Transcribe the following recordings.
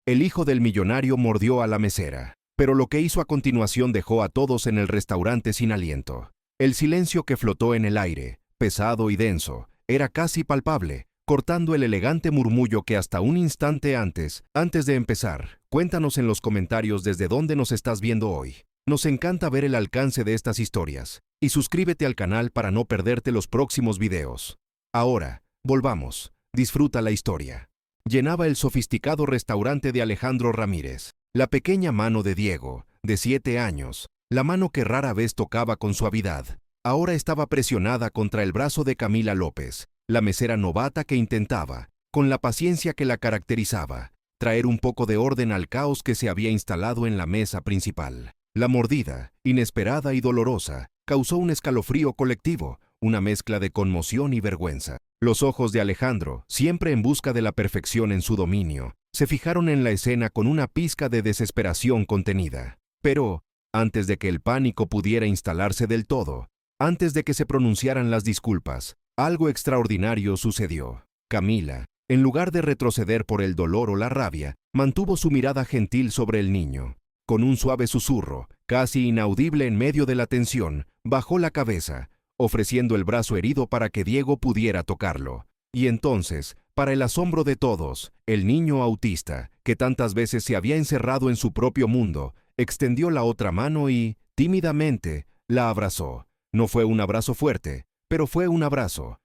El hijo del millonario mordió a la mesera, pero lo que hizo a continuación dejó a todos en el restaurante sin aliento. El silencio que flotó en el aire, pesado y denso, era casi palpable, cortando el elegante murmullo que hasta un instante antes de empezar. Cuéntanos en los comentarios desde dónde nos estás viendo hoy. Nos encanta ver el alcance de estas historias, y suscríbete al canal para no perderte los próximos videos. Ahora, volvamos, disfruta la historia. Llenaba el sofisticado restaurante de Alejandro Ramírez. La pequeña mano de Diego, de 7 años, la mano que rara vez tocaba con suavidad, ahora estaba presionada contra el brazo de Camila López, la mesera novata que intentaba, con la paciencia que la caracterizaba, traer un poco de orden al caos que se había instalado en la mesa principal. La mordida, inesperada y dolorosa, causó un escalofrío colectivo, una mezcla de conmoción y vergüenza. Los ojos de Alejandro, siempre en busca de la perfección en su dominio, se fijaron en la escena con una pizca de desesperación contenida. Pero, antes de que el pánico pudiera instalarse del todo, antes de que se pronunciaran las disculpas, algo extraordinario sucedió. Camila, en lugar de retroceder por el dolor o la rabia, mantuvo su mirada gentil sobre el niño. Con un suave susurro, casi inaudible en medio de la tensión, bajó la cabeza, ofreciendo el brazo herido para que Diego pudiera tocarlo. Y entonces, para el asombro de todos, el niño autista, que tantas veces se había encerrado en su propio mundo, extendió la otra mano y, tímidamente, la abrazó. No fue un abrazo fuerte, pero fue un abrazo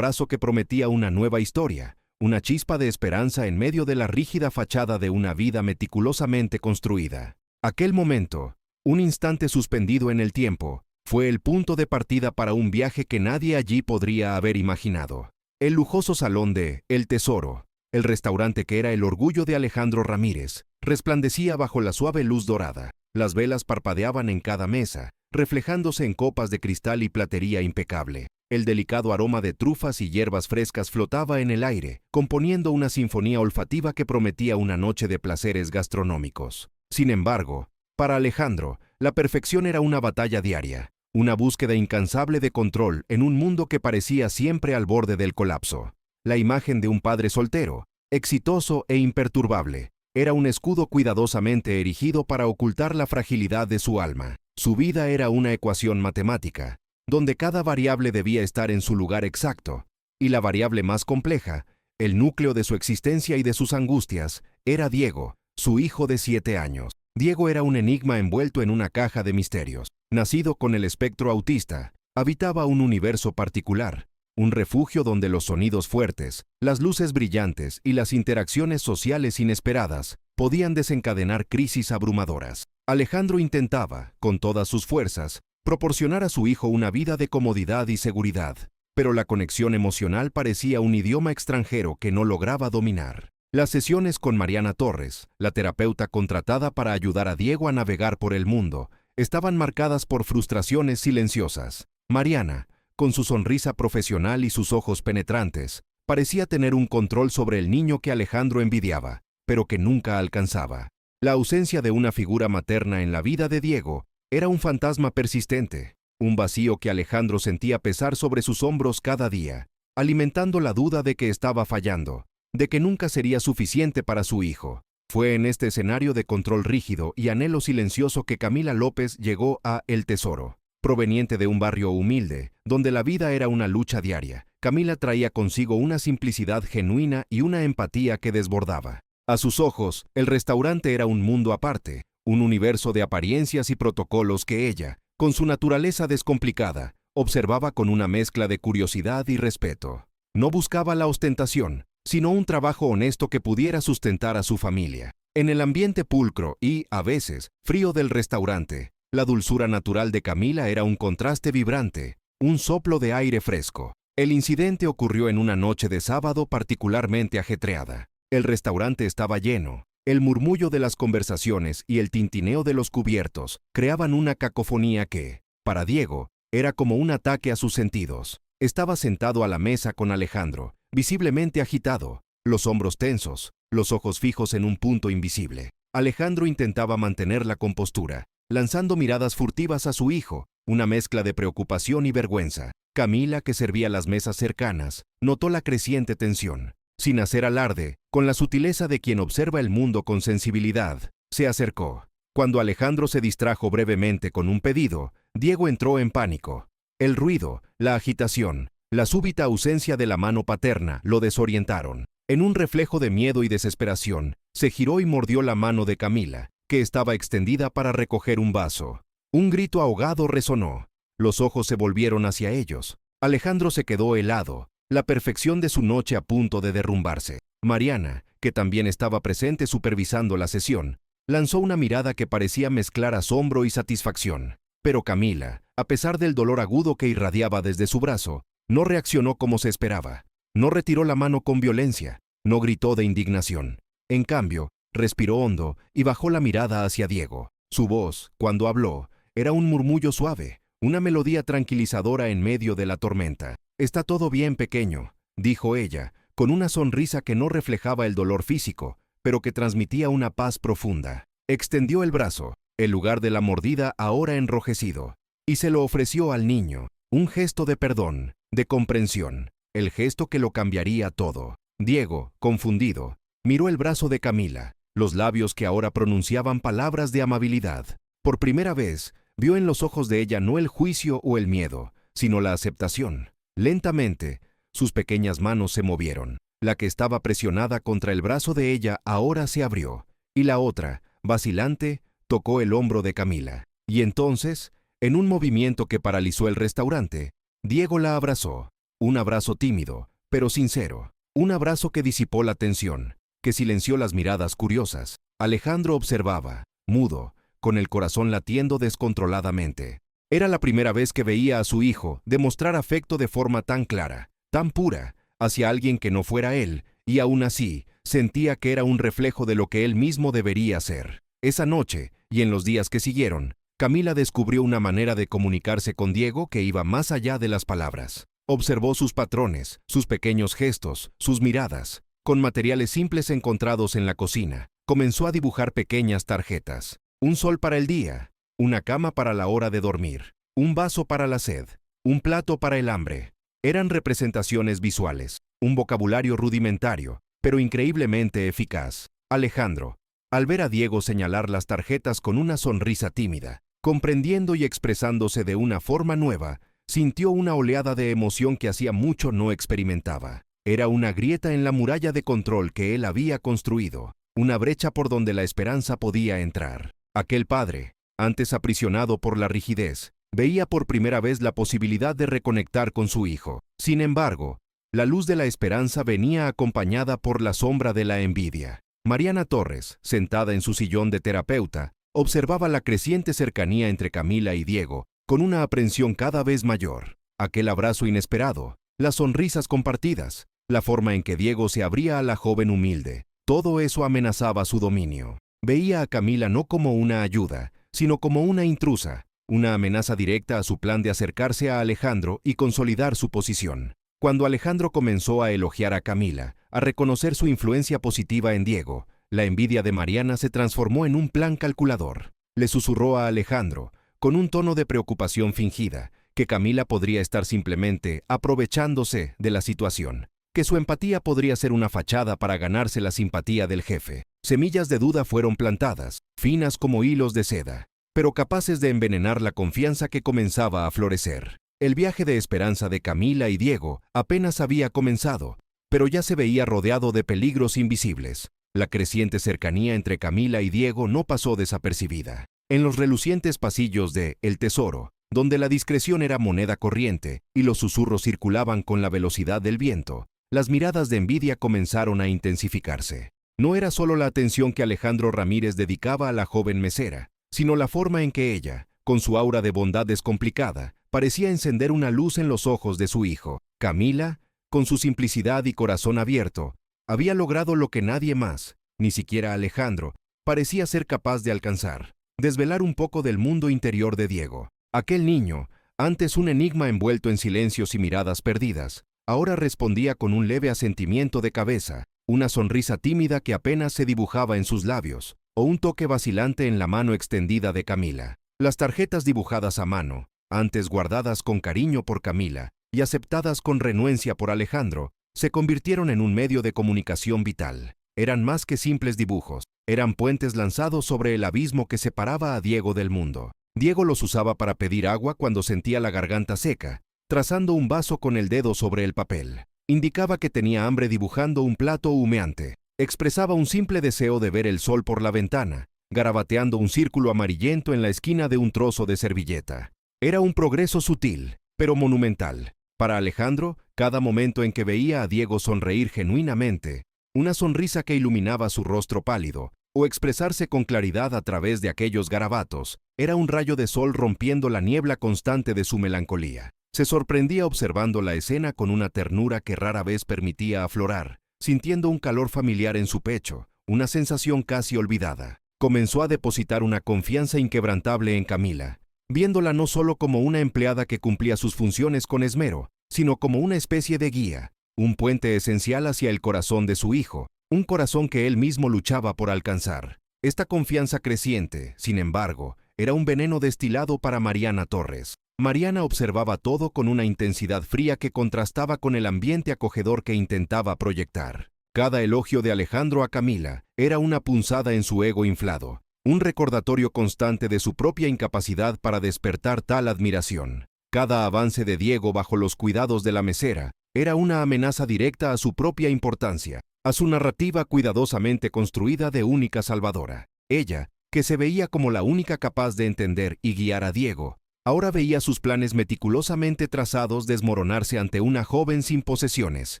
que prometía una nueva historia, una chispa de esperanza en medio de la rígida fachada de una vida meticulosamente construida. Aquel momento, un instante suspendido en el tiempo, fue el punto de partida para un viaje que nadie allí podría haber imaginado. El lujoso salón de El Tesoro, el restaurante que era el orgullo de Alejandro Ramírez, resplandecía bajo la suave luz dorada. Las velas parpadeaban en cada mesa, reflejándose en copas de cristal y platería impecable. El delicado aroma de trufas y hierbas frescas flotaba en el aire, componiendo una sinfonía olfativa que prometía una noche de placeres gastronómicos. Sin embargo, para Alejandro, la perfección era una batalla diaria, una búsqueda incansable de control en un mundo que parecía siempre al borde del colapso. La imagen de un padre soltero, exitoso e imperturbable, era un escudo cuidadosamente erigido para ocultar la fragilidad de su alma. Su vida era una ecuación matemática, donde cada variable debía estar en su lugar exacto, y la variable más compleja, el núcleo de su existencia y de sus angustias, era Diego, su hijo de 7 años. Diego era un enigma envuelto en una caja de misterios. Nacido con el espectro autista, habitaba un universo particular, un refugio donde los sonidos fuertes, las luces brillantes y las interacciones sociales inesperadas podían desencadenar crisis abrumadoras. Alejandro intentaba, con todas sus fuerzas, proporcionar a su hijo una vida de comodidad y seguridad, pero la conexión emocional parecía un idioma extranjero que no lograba dominar. Las sesiones con Mariana Torres, la terapeuta contratada para ayudar a Diego a navegar por el mundo, estaban marcadas por frustraciones silenciosas. Mariana, con su sonrisa profesional y sus ojos penetrantes, parecía tener un control sobre el niño que Alejandro envidiaba, pero que nunca alcanzaba. La ausencia de una figura materna en la vida de Diego era un fantasma persistente, un vacío que Alejandro sentía pesar sobre sus hombros cada día, alimentando la duda de que estaba fallando, de que nunca sería suficiente para su hijo. Fue en este escenario de control rígido y anhelo silencioso que Camila López llegó a El Tesoro. Proveniente de un barrio humilde, donde la vida era una lucha diaria, Camila traía consigo una simplicidad genuina y una empatía que desbordaba. A sus ojos, el restaurante era un mundo aparte, un universo de apariencias y protocolos que ella, con su naturaleza descomplicada, observaba con una mezcla de curiosidad y respeto. No buscaba la ostentación, sino un trabajo honesto que pudiera sustentar a su familia. En el ambiente pulcro y, a veces, frío del restaurante, la dulzura natural de Camila era un contraste vibrante, un soplo de aire fresco. El incidente ocurrió en una noche de sábado particularmente ajetreada. El restaurante estaba lleno. El murmullo de las conversaciones y el tintineo de los cubiertos creaban una cacofonía que, para Diego, era como un ataque a sus sentidos. Estaba sentado a la mesa con Alejandro, visiblemente agitado, los hombros tensos, los ojos fijos en un punto invisible. Alejandro intentaba mantener la compostura, lanzando miradas furtivas a su hijo, una mezcla de preocupación y vergüenza. Camila, que servía las mesas cercanas, notó la creciente tensión. Sin hacer alarde, con la sutileza de quien observa el mundo con sensibilidad, se acercó. Cuando Alejandro se distrajo brevemente con un pedido, Diego entró en pánico. El ruido, la agitación, la súbita ausencia de la mano paterna lo desorientaron. En un reflejo de miedo y desesperación, se giró y mordió la mano de Camila, que estaba extendida para recoger un vaso. Un grito ahogado resonó. Los ojos se volvieron hacia ellos. Alejandro se quedó helado, la perfección de su noche a punto de derrumbarse. Mariana, que también estaba presente supervisando la sesión, lanzó una mirada que parecía mezclar asombro y satisfacción. Pero Camila, a pesar del dolor agudo que irradiaba desde su brazo, no reaccionó como se esperaba. No retiró la mano con violencia, no gritó de indignación. En cambio, respiró hondo y bajó la mirada hacia Diego. Su voz, cuando habló, era un murmullo suave, una melodía tranquilizadora en medio de la tormenta. «Está todo bien, pequeño», dijo ella, con una sonrisa que no reflejaba el dolor físico, pero que transmitía una paz profunda. Extendió el brazo, el lugar de la mordida ahora enrojecido, y se lo ofreció al niño, un gesto de perdón, de comprensión, el gesto que lo cambiaría todo. Diego, confundido, miró el brazo de Camila, los labios que ahora pronunciaban palabras de amabilidad. Por primera vez, vio en los ojos de ella no el juicio o el miedo, sino la aceptación. Lentamente, sus pequeñas manos se movieron. La que estaba presionada contra el brazo de ella ahora se abrió, y la otra, vacilante, tocó el hombro de Camila. Y entonces, en un movimiento que paralizó el restaurante, Diego la abrazó. Un abrazo tímido, pero sincero. Un abrazo que disipó la tensión, que silenció las miradas curiosas. Alejandro observaba, mudo, con el corazón latiendo descontroladamente. Era la primera vez que veía a su hijo demostrar afecto de forma tan clara, tan pura, hacia alguien que no fuera él, y aún así, sentía que era un reflejo de lo que él mismo debería ser. Esa noche, y en los días que siguieron, Camila descubrió una manera de comunicarse con Diego que iba más allá de las palabras. Observó sus patrones, sus pequeños gestos, sus miradas. Con materiales simples encontrados en la cocina, comenzó a dibujar pequeñas tarjetas. Un sol para el día, una cama para la hora de dormir, un vaso para la sed, un plato para el hambre. Eran representaciones visuales, un vocabulario rudimentario, pero increíblemente eficaz. Alejandro, al ver a Diego señalar las tarjetas con una sonrisa tímida, comprendiendo y expresándose de una forma nueva, sintió una oleada de emoción que hacía mucho no experimentaba. Era una grieta en la muralla de control que él había construido, una brecha por donde la esperanza podía entrar. Aquel padre, antes aprisionado por la rigidez, veía por primera vez la posibilidad de reconectar con su hijo. Sin embargo, la luz de la esperanza venía acompañada por la sombra de la envidia. Mariana Torres, sentada en su sillón de terapeuta, observaba la creciente cercanía entre Camila y Diego, con una aprensión cada vez mayor. Aquel abrazo inesperado, las sonrisas compartidas, la forma en que Diego se abría a la joven humilde, todo eso amenazaba su dominio. Veía a Camila no como una ayuda, sino como una intrusa, una amenaza directa a su plan de acercarse a Alejandro y consolidar su posición. Cuando Alejandro comenzó a elogiar a Camila, a reconocer su influencia positiva en Diego, la envidia de Mariana se transformó en un plan calculador. Le susurró a Alejandro, con un tono de preocupación fingida, que Camila podría estar simplemente aprovechándose de la situación, que su empatía podría ser una fachada para ganarse la simpatía del jefe. Semillas de duda fueron plantadas, finas como hilos de seda, pero capaces de envenenar la confianza que comenzaba a florecer. El viaje de esperanza de Camila y Diego apenas había comenzado, pero ya se veía rodeado de peligros invisibles. La creciente cercanía entre Camila y Diego no pasó desapercibida. En los relucientes pasillos de El Tesoro, donde la discreción era moneda corriente y los susurros circulaban con la velocidad del viento, las miradas de envidia comenzaron a intensificarse. No era solo la atención que Alejandro Ramírez dedicaba a la joven mesera, sino la forma en que ella, con su aura de bondad descomplicada, parecía encender una luz en los ojos de su hijo. Camila, con su simplicidad y corazón abierto, había logrado lo que nadie más, ni siquiera Alejandro, parecía ser capaz de alcanzar: desvelar un poco del mundo interior de Diego. Aquel niño, antes un enigma envuelto en silencios y miradas perdidas, ahora respondía con un leve asentimiento de cabeza, una sonrisa tímida que apenas se dibujaba en sus labios, o un toque vacilante en la mano extendida de Camila. Las tarjetas dibujadas a mano, antes guardadas con cariño por Camila y aceptadas con renuencia por Alejandro, se convirtieron en un medio de comunicación vital. eran más que simples dibujos, eran puentes lanzados sobre el abismo que separaba a Diego del mundo. Diego los usaba para pedir agua cuando sentía la garganta seca, trazando un vaso con el dedo sobre el papel. Indicaba que tenía hambre dibujando un plato humeante. Expresaba un simple deseo de ver el sol por la ventana, garabateando un círculo amarillento en la esquina de un trozo de servilleta. Era un progreso sutil, pero monumental. Para Alejandro, cada momento en que veía a Diego sonreír genuinamente, una sonrisa que iluminaba su rostro pálido, o expresarse con claridad a través de aquellos garabatos, era un rayo de sol rompiendo la niebla constante de su melancolía. Se sorprendía observando la escena con una ternura que rara vez permitía aflorar, sintiendo un calor familiar en su pecho, una sensación casi olvidada. Comenzó a depositar una confianza inquebrantable en Camila, viéndola no solo como una empleada que cumplía sus funciones con esmero, sino como una especie de guía, un puente esencial hacia el corazón de su hijo, un corazón que él mismo luchaba por alcanzar. Esta confianza creciente, sin embargo, era un veneno destilado para Mariana Torres. Mariana observaba todo con una intensidad fría que contrastaba con el ambiente acogedor que intentaba proyectar. Cada elogio de Alejandro a Camila era una punzada en su ego inflado, un recordatorio constante de su propia incapacidad para despertar tal admiración. Cada avance de Diego bajo los cuidados de la mesera era una amenaza directa a su propia importancia, a su narrativa cuidadosamente construida de única salvadora. Ella, que se veía como la única capaz de entender y guiar a Diego, ahora veía sus planes meticulosamente trazados desmoronarse ante una joven sin posesiones,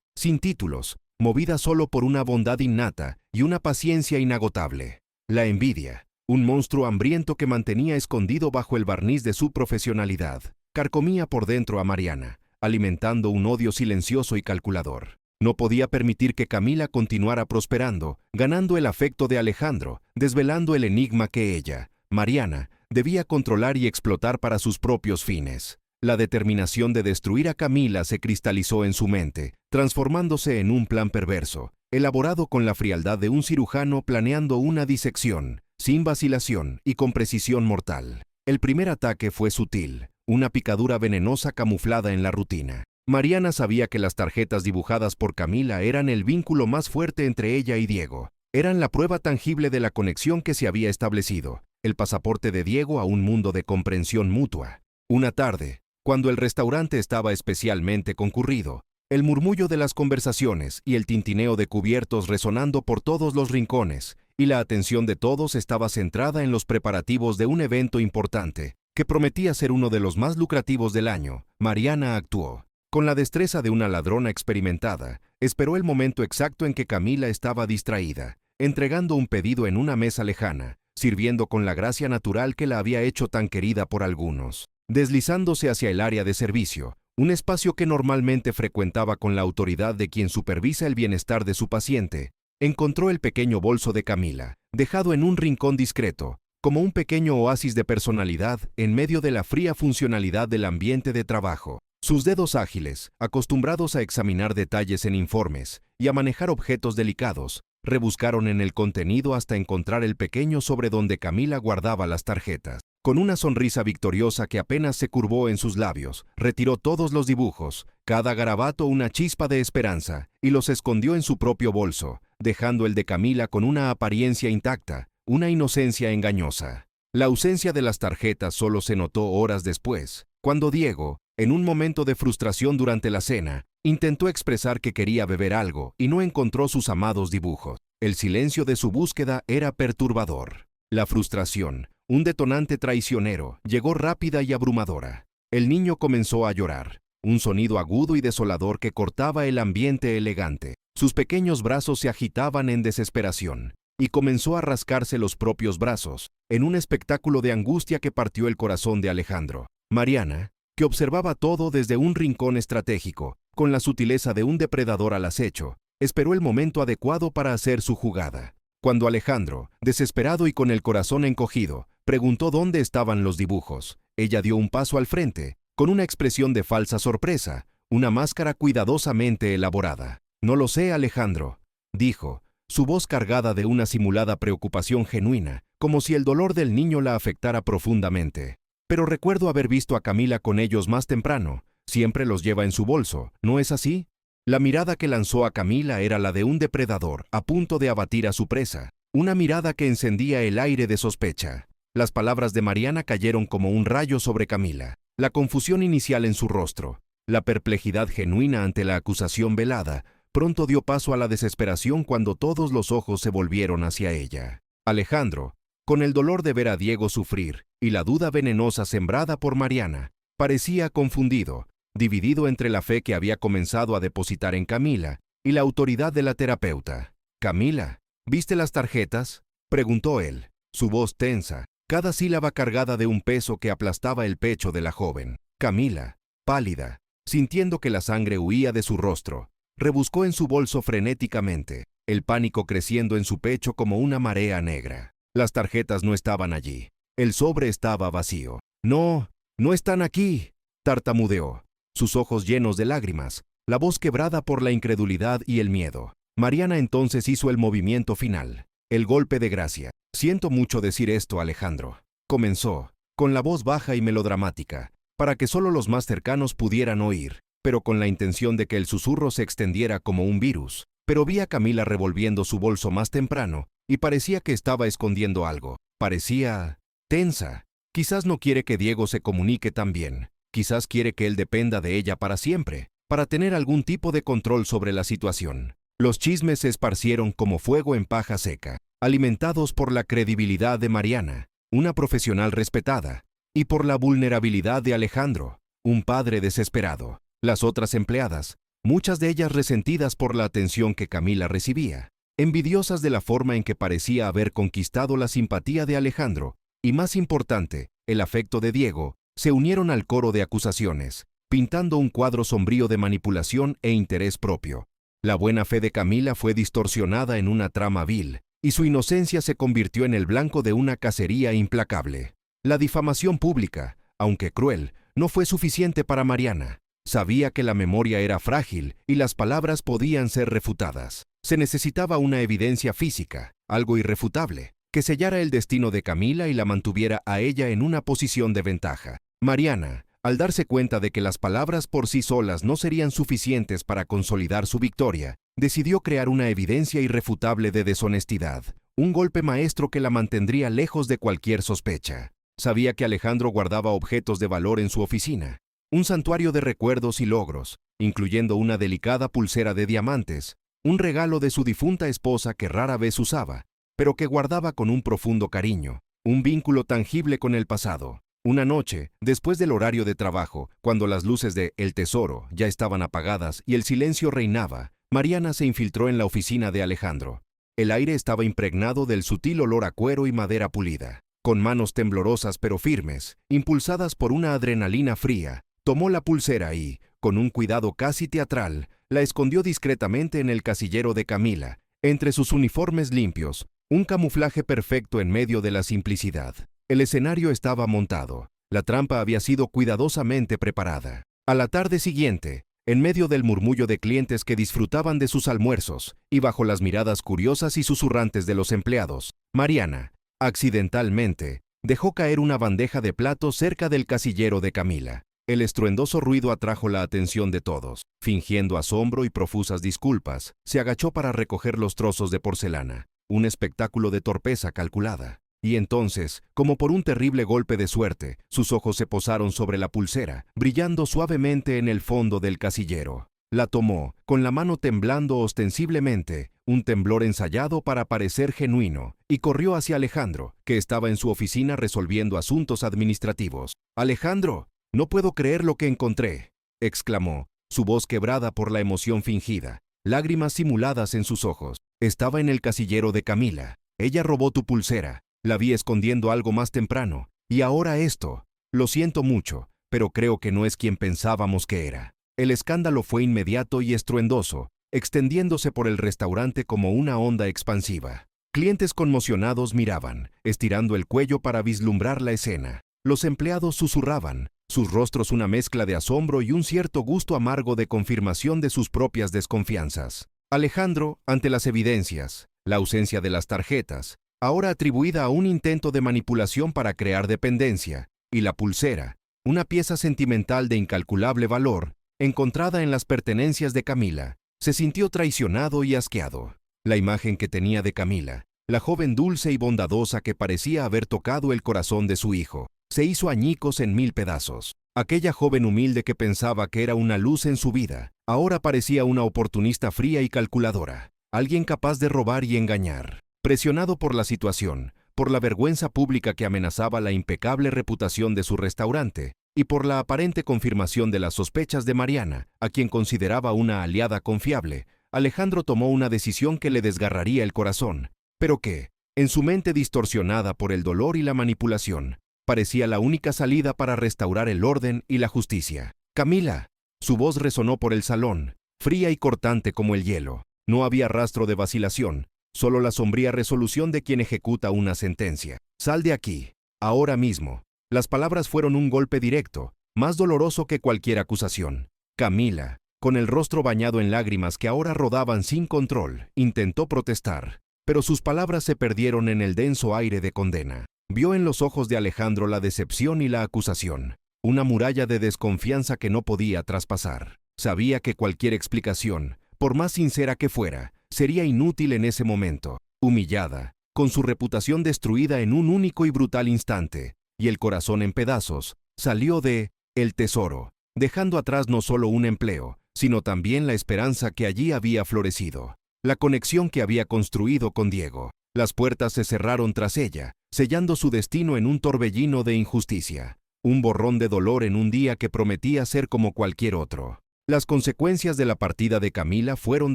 sin títulos, movida solo por una bondad innata y una paciencia inagotable. La envidia, un monstruo hambriento que mantenía escondido bajo el barniz de su profesionalidad, carcomía por dentro a Mariana, alimentando un odio silencioso y calculador. No podía permitir que Camila continuara prosperando, ganando el afecto de Alejandro, desvelando el enigma que ella, Mariana, debía controlar y explotar para sus propios fines. La determinación de destruir a Camila se cristalizó en su mente, transformándose en un plan perverso, elaborado con la frialdad de un cirujano planeando una disección, sin vacilación y con precisión mortal. El primer ataque fue sutil, una picadura venenosa camuflada en la rutina. Mariana sabía que las tarjetas dibujadas por Camila eran el vínculo más fuerte entre ella y Diego. Eran la prueba tangible de la conexión que se había establecido, el pasaporte de Diego a un mundo de comprensión mutua. Una tarde, cuando el restaurante estaba especialmente concurrido, el murmullo de las conversaciones y el tintineo de cubiertos resonando por todos los rincones, y la atención de todos estaba centrada en los preparativos de un evento importante, que prometía ser uno de los más lucrativos del año, Mariana actuó. Con la destreza de una ladrona experimentada, esperó el momento exacto en que Camila estaba distraída, entregando un pedido en una mesa lejana, sirviendo con la gracia natural que la había hecho tan querida por algunos. Deslizándose hacia el área de servicio, un espacio que normalmente frecuentaba con la autoridad de quien supervisa el bienestar de su paciente, encontró el pequeño bolso de Camila, dejado en un rincón discreto, como un pequeño oasis de personalidad en medio de la fría funcionalidad del ambiente de trabajo. Sus dedos ágiles, acostumbrados a examinar detalles en informes y a manejar objetos delicados, rebuscaron en el contenido hasta encontrar el pequeño sobre donde Camila guardaba las tarjetas. Con una sonrisa victoriosa que apenas se curvó en sus labios, retiró todos los dibujos, cada garabato una chispa de esperanza, y los escondió en su propio bolso, dejando el de Camila con una apariencia intacta, una inocencia engañosa. La ausencia de las tarjetas solo se notó horas después, cuando Diego, en un momento de frustración durante la cena, intentó expresar que quería beber algo y no encontró sus amados dibujos. El silencio de su búsqueda era perturbador. La frustración, un detonante traicionero, llegó rápida y abrumadora. El niño comenzó a llorar, un sonido agudo y desolador que cortaba el ambiente elegante. Sus pequeños brazos se agitaban en desesperación, y comenzó a rascarse los propios brazos, en un espectáculo de angustia que partió el corazón de Alejandro. Mariana, que observaba todo desde un rincón estratégico, con la sutileza de un depredador al acecho, esperó el momento adecuado para hacer su jugada. Cuando Alejandro, desesperado y con el corazón encogido, preguntó dónde estaban los dibujos, ella dio un paso al frente, con una expresión de falsa sorpresa, una máscara cuidadosamente elaborada. «No lo sé, Alejandro», dijo, su voz cargada de una simulada preocupación genuina, como si el dolor del niño la afectara profundamente. «Pero recuerdo haber visto a Camila con ellos más temprano. Siempre los lleva en su bolso, ¿no es así?» La mirada que lanzó a Camila era la de un depredador a punto de abatir a su presa, una mirada que encendía el aire de sospecha. Las palabras de Mariana cayeron como un rayo sobre Camila. La confusión inicial en su rostro, la perplejidad genuina ante la acusación velada, pronto dio paso a la desesperación cuando todos los ojos se volvieron hacia ella. Alejandro, con el dolor de ver a Diego sufrir y la duda venenosa sembrada por Mariana, parecía confundido, dividido entre la fe que había comenzado a depositar en Camila y la autoridad de la terapeuta. «Camila, ¿viste las tarjetas?», preguntó él, su voz tensa, cada sílaba cargada de un peso que aplastaba el pecho de la joven. Camila, pálida, sintiendo que la sangre huía de su rostro, rebuscó en su bolso frenéticamente, el pánico creciendo en su pecho como una marea negra. Las tarjetas no estaban allí. El sobre estaba vacío. «No, no están aquí», tartamudeó, sus ojos llenos de lágrimas, la voz quebrada por la incredulidad y el miedo. Mariana entonces hizo el movimiento final, el golpe de gracia. «Siento mucho decir esto, Alejandro», comenzó, con la voz baja y melodramática, para que solo los más cercanos pudieran oír, pero con la intención de que el susurro se extendiera como un virus. Pero vi a Camila revolviendo su bolso más temprano y parecía que estaba escondiendo algo. Parecía tensa. Quizás no quiere que Diego se comunique tan bien. Quizás quiere que él dependa de ella para siempre, para tener algún tipo de control sobre la situación. Los chismes se esparcieron como fuego en paja seca, alimentados por la credibilidad de Mariana, una profesional respetada, y por la vulnerabilidad de Alejandro, un padre desesperado. Las otras empleadas, muchas de ellas resentidas por la atención que Camila recibía, envidiosas de la forma en que parecía haber conquistado la simpatía de Alejandro, y más importante, el afecto de Diego, se unieron al coro de acusaciones, pintando un cuadro sombrío de manipulación e interés propio. La buena fe de Camila fue distorsionada en una trama vil, y su inocencia se convirtió en el blanco de una cacería implacable. La difamación pública, aunque cruel, no fue suficiente para Mariana. Sabía que la memoria era frágil y las palabras podían ser refutadas. Se necesitaba una evidencia física, algo irrefutable, que sellara el destino de Camila y la mantuviera a ella en una posición de ventaja. Mariana, al darse cuenta de que las palabras por sí solas no serían suficientes para consolidar su victoria, decidió crear una evidencia irrefutable de deshonestidad, un golpe maestro que la mantendría lejos de cualquier sospecha. Sabía que Alejandro guardaba objetos de valor en su oficina, un santuario de recuerdos y logros, incluyendo una delicada pulsera de diamantes, un regalo de su difunta esposa que rara vez usaba, pero que guardaba con un profundo cariño, un vínculo tangible con el pasado. Una noche, después del horario de trabajo, cuando las luces de El Tesoro ya estaban apagadas y el silencio reinaba, Mariana se infiltró en la oficina de Alejandro. El aire estaba impregnado del sutil olor a cuero y madera pulida. Con manos temblorosas pero firmes, impulsadas por una adrenalina fría, tomó la pulsera y, con un cuidado casi teatral, la escondió discretamente en el casillero de Camila, entre sus uniformes limpios, un camuflaje perfecto en medio de la simplicidad. El escenario estaba montado, la trampa había sido cuidadosamente preparada. A la tarde siguiente, en medio del murmullo de clientes que disfrutaban de sus almuerzos y bajo las miradas curiosas y susurrantes de los empleados, Mariana, accidentalmente, dejó caer una bandeja de platos cerca del casillero de Camila. El estruendoso ruido atrajo la atención de todos. Fingiendo asombro y profusas disculpas, se agachó para recoger los trozos de porcelana, un espectáculo de torpeza calculada. Y entonces, como por un terrible golpe de suerte, sus ojos se posaron sobre la pulsera, brillando suavemente en el fondo del casillero. La tomó, con la mano temblando ostensiblemente, un temblor ensayado para parecer genuino, y corrió hacia Alejandro, que estaba en su oficina resolviendo asuntos administrativos. «Alejandro, no puedo creer lo que encontré», exclamó, su voz quebrada por la emoción fingida, lágrimas simuladas en sus ojos. «Estaba en el casillero de Camila. Ella robó tu pulsera. La vi escondiendo algo más temprano, y ahora esto. Lo siento mucho, pero creo que no es quien pensábamos que era». El escándalo fue inmediato y estruendoso, extendiéndose por el restaurante como una onda expansiva. Clientes conmocionados miraban, estirando el cuello para vislumbrar la escena. Los empleados susurraban, sus rostros una mezcla de asombro y un cierto gusto amargo de confirmación de sus propias desconfianzas. Alejandro, ante las evidencias, la ausencia de las tarjetas, ahora atribuida a un intento de manipulación para crear dependencia, y la pulsera, una pieza sentimental de incalculable valor, encontrada en las pertenencias de Camila, Se sintió traicionado y asqueado. La imagen que tenía de Camila, la joven dulce y bondadosa que parecía haber tocado el corazón de su hijo, se hizo añicos en 1000 pedazos. Aquella joven humilde que pensaba que era una luz en su vida, ahora parecía una oportunista fría y calculadora, alguien capaz de robar y engañar. Presionado por la situación, por la vergüenza pública que amenazaba la impecable reputación de su restaurante, y por la aparente confirmación de las sospechas de Mariana, a quien consideraba una aliada confiable, Alejandro tomó una decisión que le desgarraría el corazón, pero que, en su mente distorsionada por el dolor y la manipulación, parecía la única salida para restaurar el orden y la justicia. «Camila». Su voz resonó por el salón, fría y cortante como el hielo. No había rastro de vacilación, solo la sombría resolución de quien ejecuta una sentencia. «Sal de aquí, ahora mismo». Las palabras fueron un golpe directo, más doloroso que cualquier acusación. Camila, con el rostro bañado en lágrimas que ahora rodaban sin control, intentó protestar, pero sus palabras se perdieron en el denso aire de condena. Vio en los ojos de Alejandro la decepción y la acusación, una muralla de desconfianza que no podía traspasar. Sabía que cualquier explicación, por más sincera que fuera, sería inútil en ese momento. Humillada, con su reputación destruida en un único y brutal instante, y el corazón en pedazos, salió de El Tesoro, dejando atrás no solo un empleo, sino también la esperanza que allí había florecido, la conexión que había construido con Diego. Las puertas se cerraron tras ella, sellando su destino en un torbellino de injusticia, un borrón de dolor en un día que prometía ser como cualquier otro. Las consecuencias de la partida de Camila fueron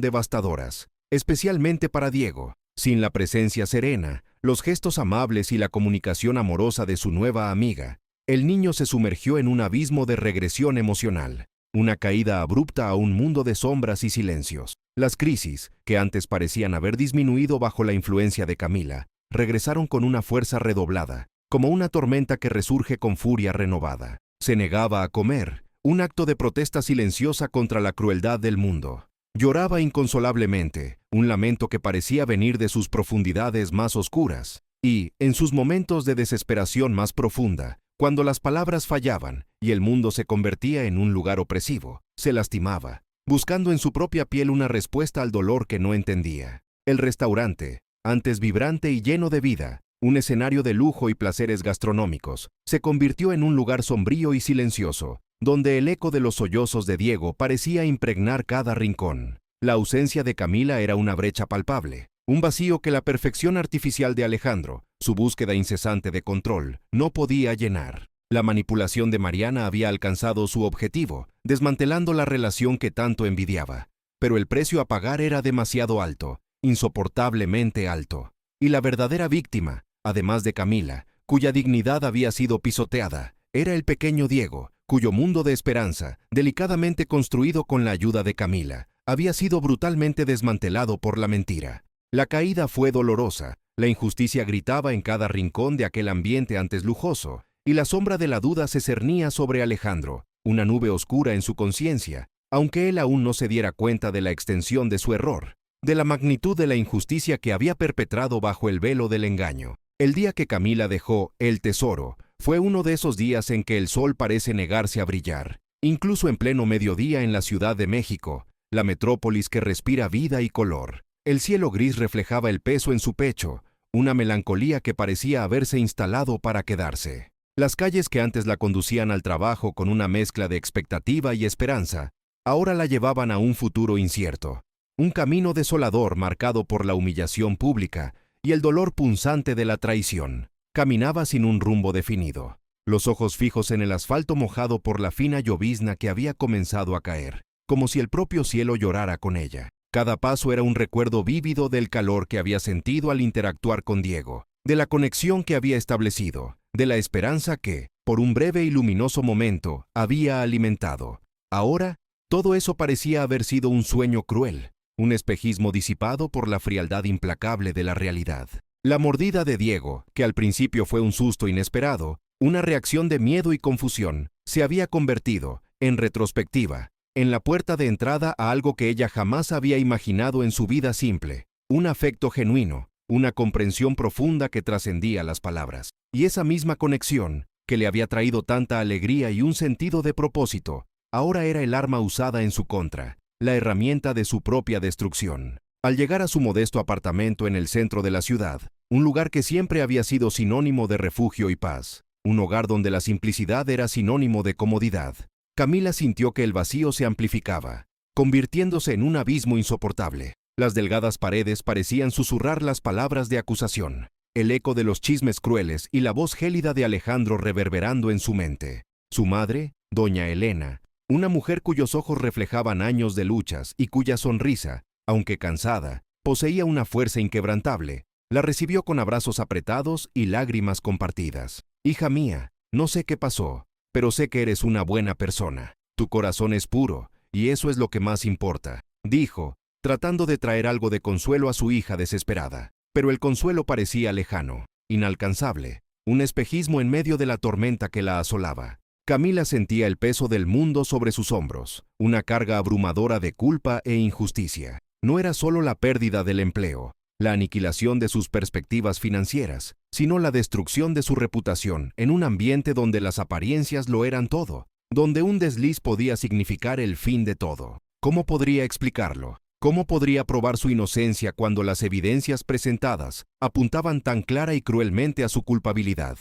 devastadoras, especialmente para Diego. Sin la presencia serena, los gestos amables y la comunicación amorosa de su nueva amiga, el niño se sumergió en un abismo de regresión emocional, una caída abrupta a un mundo de sombras y silencios. Las crisis, que antes parecían haber disminuido bajo la influencia de Camila, regresaron con una fuerza redoblada, como una tormenta que resurge con furia renovada. Se negaba a comer, un acto de protesta silenciosa contra la crueldad del mundo. Lloraba inconsolablemente, un lamento que parecía venir de sus profundidades más oscuras, y, en sus momentos de desesperación más profunda, cuando las palabras fallaban y el mundo se convertía en un lugar opresivo, se lastimaba, buscando en su propia piel una respuesta al dolor que no entendía. El restaurante, antes vibrante y lleno de vida, un escenario de lujo y placeres gastronómicos, se convirtió en un lugar sombrío y silencioso, donde el eco de los sollozos de Diego parecía impregnar cada rincón. La ausencia de Camila era una brecha palpable, un vacío que la perfección artificial de Alejandro, su búsqueda incesante de control, no podía llenar. La manipulación de Mariana había alcanzado su objetivo, desmantelando la relación que tanto envidiaba. Pero el precio a pagar era demasiado alto, insoportablemente alto. Y la verdadera víctima, además de Camila, cuya dignidad había sido pisoteada, era el pequeño Diego, cuyo mundo de esperanza, delicadamente construido con la ayuda de Camila, había sido brutalmente desmantelado por la mentira. La caída fue dolorosa, la injusticia gritaba en cada rincón de aquel ambiente antes lujoso, y la sombra de la duda se cernía sobre Alejandro, una nube oscura en su conciencia, aunque él aún no se diera cuenta de la extensión de su error, de la magnitud de la injusticia que había perpetrado bajo el velo del engaño. El día que Camila dejó El Tesoro, fue uno de esos días en que el sol parece negarse a brillar, incluso en pleno mediodía en la Ciudad de México, la metrópolis que respira vida y color. El cielo gris reflejaba el peso en su pecho, una melancolía que parecía haberse instalado para quedarse. Las calles que antes la conducían al trabajo con una mezcla de expectativa y esperanza, ahora la llevaban a un futuro incierto, un camino desolador marcado por la humillación pública y el dolor punzante de la traición. Caminaba sin un rumbo definido, los ojos fijos en el asfalto mojado por la fina llovizna que había comenzado a caer, como si el propio cielo llorara con ella. Cada paso era un recuerdo vívido del calor que había sentido al interactuar con Diego, de la conexión que había establecido, de la esperanza que, por un breve y luminoso momento, había alimentado. Ahora, todo eso parecía haber sido un sueño cruel, un espejismo disipado por la frialdad implacable de la realidad. La mordida de Diego, que al principio fue un susto inesperado, una reacción de miedo y confusión, se había convertido, en retrospectiva, en la puerta de entrada a algo que ella jamás había imaginado en su vida simple, un afecto genuino, una comprensión profunda que trascendía las palabras. Y esa misma conexión, que le había traído tanta alegría y un sentido de propósito, ahora era el arma usada en su contra. la herramienta de su propia destrucción. Al llegar a su modesto apartamento en el centro de la ciudad, un lugar que siempre había sido sinónimo de refugio y paz, un hogar donde la simplicidad era sinónimo de comodidad, Camila sintió que el vacío se amplificaba, convirtiéndose en un abismo insoportable. Las delgadas paredes parecían susurrar las palabras de acusación, el eco de los chismes crueles y la voz gélida de Alejandro reverberando en su mente. Su madre, doña Elena, una mujer cuyos ojos reflejaban años de luchas y cuya sonrisa, aunque cansada, poseía una fuerza inquebrantable, la recibió con abrazos apretados y lágrimas compartidas. «Hija mía, no sé qué pasó, pero sé que eres una buena persona. Tu corazón es puro, y eso es lo que más importa», dijo, tratando de traer algo de consuelo a su hija desesperada. Pero el consuelo parecía lejano, inalcanzable, un espejismo en medio de la tormenta que la asolaba. Camila sentía el peso del mundo sobre sus hombros, una carga abrumadora de culpa e injusticia. No era solo la pérdida del empleo, la aniquilación de sus perspectivas financieras, sino la destrucción de su reputación en un ambiente donde las apariencias lo eran todo, donde un desliz podía significar el fin de todo. ¿Cómo podría explicarlo? ¿Cómo podría probar su inocencia cuando las evidencias presentadas apuntaban tan clara y cruelmente a su culpabilidad?